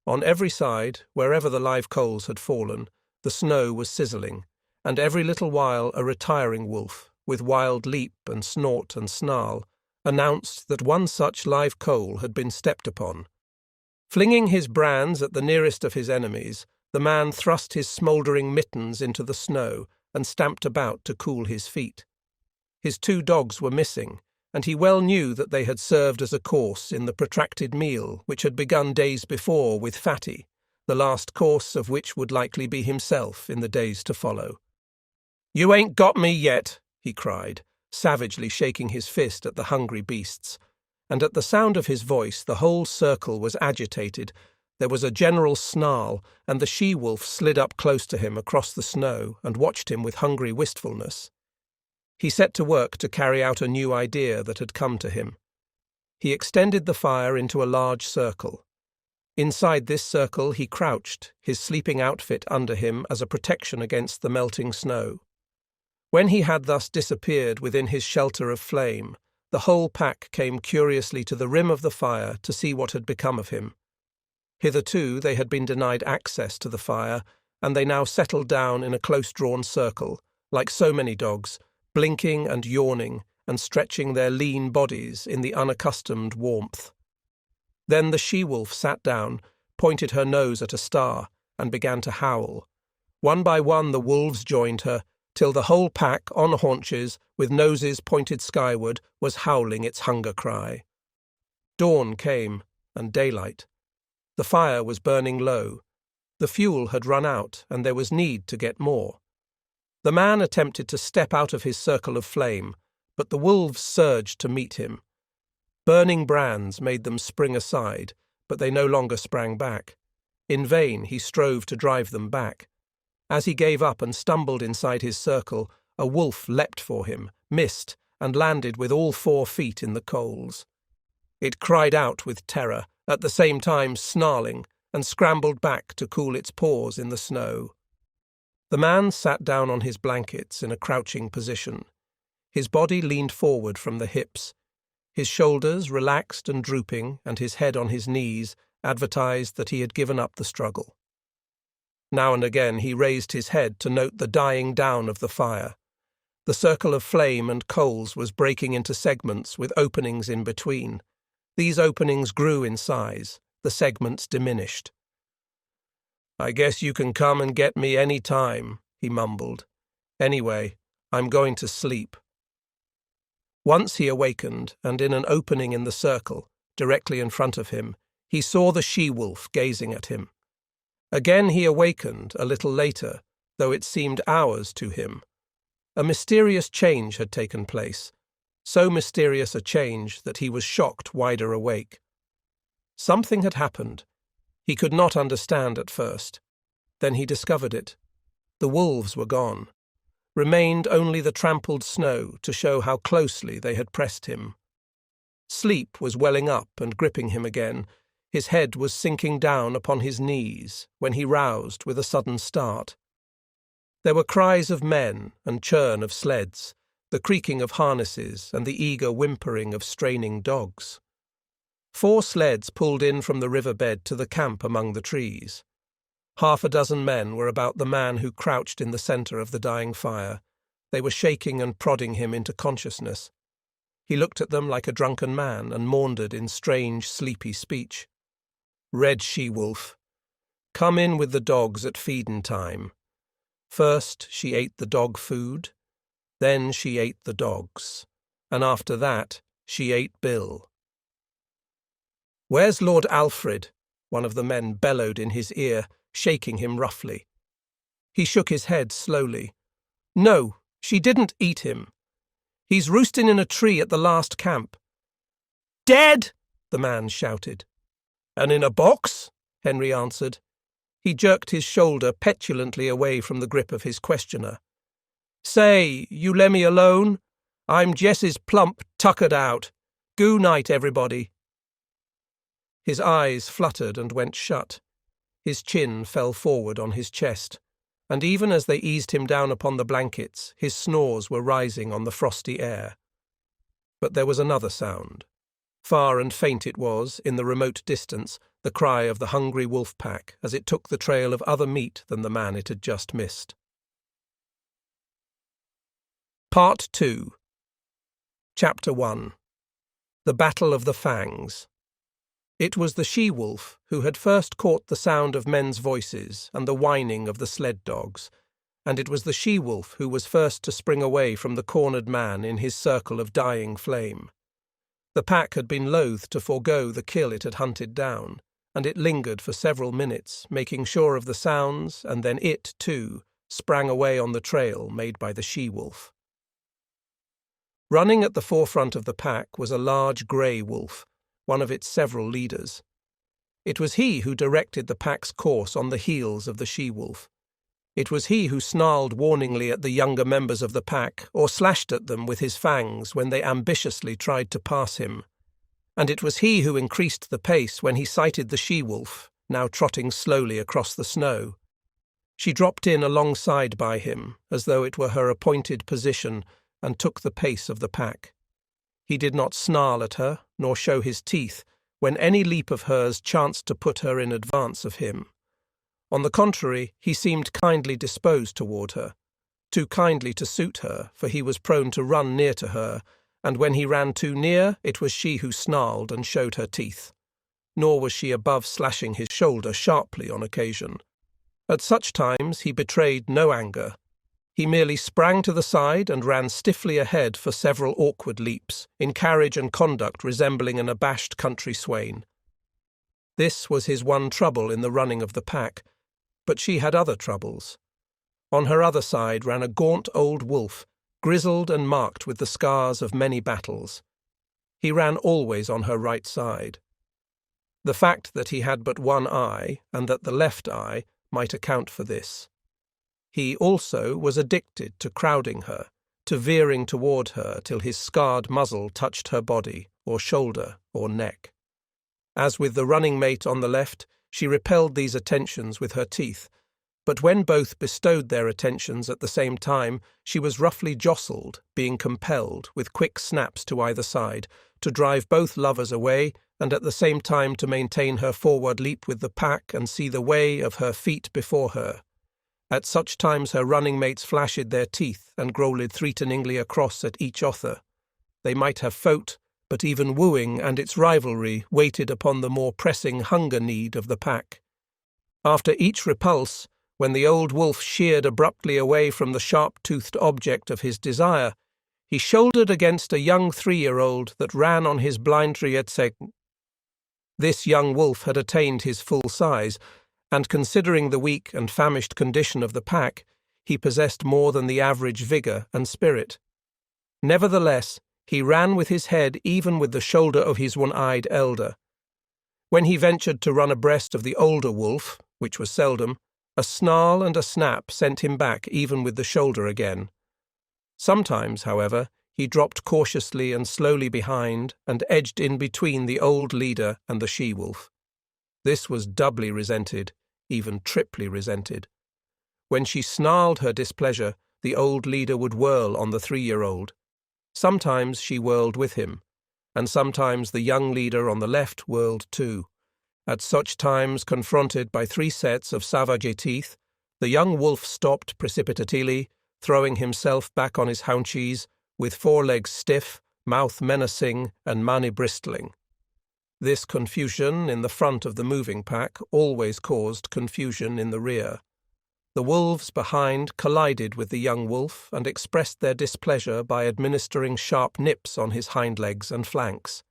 On every side, wherever the live coals had fallen, the snow was sizzling, and every little while a retiring wolf, with wild leap and snort and snarl, announced that one such live coal had been stepped upon. Flinging his brands at the nearest of his enemies, the man thrust his smouldering mittens into the snow and stamped about to cool his feet. His 2 dogs were missing, and he well knew that they had served as a course in the protracted meal which had begun days before with Fatty, the last course of which would likely be himself in the days to follow. "You ain't got me yet," he cried, savagely shaking his fist at the hungry beasts, and at the sound of his voice the whole circle was agitated. There was a general snarl, and the she-wolf slid up close to him across the snow and watched him with hungry wistfulness. He set to work to carry out a new idea that had come to him. He extended the fire into a large circle. Inside this circle he crouched, his sleeping outfit under him as a protection against the melting snow. When he had thus disappeared within his shelter of flame, the whole pack came curiously to the rim of the fire to see what had become of him. Hitherto they had been denied access to the fire, and they now settled down in a close-drawn circle, like so many dogs, blinking and yawning and stretching their lean bodies in the unaccustomed warmth. Then the she-wolf sat down, pointed her nose at a star, and began to howl. One by one the wolves joined her, till the whole pack, on haunches, with noses pointed skyward, was howling its hunger cry. Dawn came, and daylight. The fire was burning low. The fuel had run out, and there was need to get more. The man attempted to step out of his circle of flame, but the wolves surged to meet him. Burning brands made them spring aside, but they no longer sprang back. In vain he strove to drive them back. As he gave up and stumbled inside his circle, a wolf leapt for him, missed, and landed with all 4 feet in the coals. It cried out with terror, at the same time snarling, and scrambled back to cool its paws in the snow. The man sat down on his blankets in a crouching position. His body leaned forward from the hips. His shoulders, relaxed and drooping, and his head on his knees, advertised that he had given up the struggle. Now and again he raised his head to note the dying down of the fire. The circle of flame and coals was breaking into segments with openings in between. These openings grew in size, the segments diminished. "I guess you can come and get me any time," he mumbled. "Anyway, I'm going to sleep." Once he awakened, and in an opening in the circle, directly in front of him, he saw the she-wolf gazing at him. Again he awakened, a little later, though it seemed hours to him. A mysterious change had taken place, so mysterious a change that he was shocked wider awake. Something had happened. He could not understand at first. Then he discovered it. The wolves were gone. Remained only the trampled snow to show how closely they had pressed him. Sleep was welling up and gripping him again. His head was sinking down upon his knees when he roused with a sudden start. There were cries of men and churn of sleds, the creaking of harnesses and the eager whimpering of straining dogs. 4 sleds pulled in from the riverbed to the camp among the trees. 6 men were about the man who crouched in the centre of the dying fire. They were shaking and prodding him into consciousness. He looked at them like a drunken man and maundered in strange, sleepy speech. "Red she-wolf. Come in with the dogs at feedin' time. First she ate the dog food, then she ate the dogs, and after that she ate Bill." "Where's Lord Alfred?" one of the men bellowed in his ear, shaking him roughly. He shook his head slowly. "No, she didn't eat him. He's roosting in a tree at the last camp." "Dead!" the man shouted. "And in a box?" Henry answered. He jerked his shoulder petulantly away from the grip of his questioner. "Say, you lemme alone? I'm Jess's plump, tuckered out. Goo night, everybody." His eyes fluttered and went shut. His chin fell forward on his chest, and even as they eased him down upon the blankets, his snores were rising on the frosty air. But there was another sound. Far and faint it was, in the remote distance, the cry of the hungry wolf pack as it took the trail of other meat than the man it had just missed. Part 2. Chapter 1. The Battle of the Fangs. It was the she-wolf who had first caught the sound of men's voices and the whining of the sled dogs, and it was the she-wolf who was first to spring away from the cornered man in his circle of dying flame. The pack had been loath to forego the kill it had hunted down, and it lingered for several minutes, making sure of the sounds, and then it, too, sprang away on the trail made by the she-wolf. Running at the forefront of the pack was a large grey wolf, one of its several leaders. It was he who directed the pack's course on the heels of the she-wolf. It was he who snarled warningly at the younger members of the pack or slashed at them with his fangs when they ambitiously tried to pass him. And it was he who increased the pace when he sighted the she-wolf, now trotting slowly across the snow. She dropped in alongside by him, as though it were her appointed position, and took the pace of the pack. He did not snarl at her, nor show his teeth, when any leap of hers chanced to put her in advance of him. On the contrary, he seemed kindly disposed toward her, too kindly to suit her, for he was prone to run near to her, and when he ran too near, it was she who snarled and showed her teeth. Nor was she above slashing his shoulder sharply on occasion. At such times he betrayed no anger. He merely sprang to the side and ran stiffly ahead for several awkward leaps, in carriage and conduct resembling an abashed country swain. This was his one trouble in the running of the pack, but she had other troubles. On her other side ran a gaunt old wolf, grizzled and marked with the scars of many battles. He ran always on her right side. The fact that he had but one eye, and that the left eye, might account for this. He also was addicted to crowding her, to veering toward her till his scarred muzzle touched her body, or shoulder, or neck. As with the running mate on the left, she repelled these attentions with her teeth, but when both bestowed their attentions at the same time, she was roughly jostled, being compelled, with quick snaps to either side, to drive both lovers away, and at the same time to maintain her forward leap with the pack and see the way of her feet before her. At such times her running mates flashed their teeth and growled threateningly across at each other. They might have fought, but even wooing and its rivalry waited upon the more pressing hunger need of the pack. After each repulse, when the old wolf sheered abruptly away from the sharp-toothed object of his desire, he shouldered against a young 3-year-old that ran on his blindrietseg. This young wolf had attained his full size, and considering the weak and famished condition of the pack, he possessed more than the average vigour and spirit. Nevertheless, he ran with his head even with the shoulder of his one-eyed elder. When he ventured to run abreast of the older wolf, which was seldom, a snarl and a snap sent him back even with the shoulder again. Sometimes, however, he dropped cautiously and slowly behind and edged in between the old leader and the she-wolf. This was doubly resented, even triply resented. When she snarled her displeasure, the old leader would whirl on the 3-year-old. Sometimes she whirled with him, and sometimes the young leader on the left whirled too. At such times, confronted by 3 sets of savage teeth, the young wolf stopped precipitately, throwing himself back on his haunches, with forelegs stiff, mouth menacing, and mane bristling. This confusion in the front of the moving pack always caused confusion in the rear. The wolves behind collided with the young wolf and expressed their displeasure by administering sharp nips on his hind legs and flanks.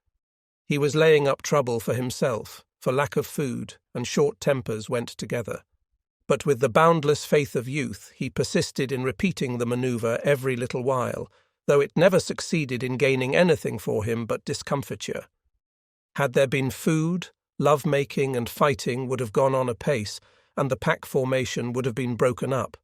He was laying up trouble for himself, for lack of food, and short tempers went together. But with the boundless faith of youth, he persisted in repeating the manoeuvre every little while, though it never succeeded in gaining anything for him but discomfiture. Had there been food, love-making and fighting would have gone on apace, and the pack formation would have been broken up.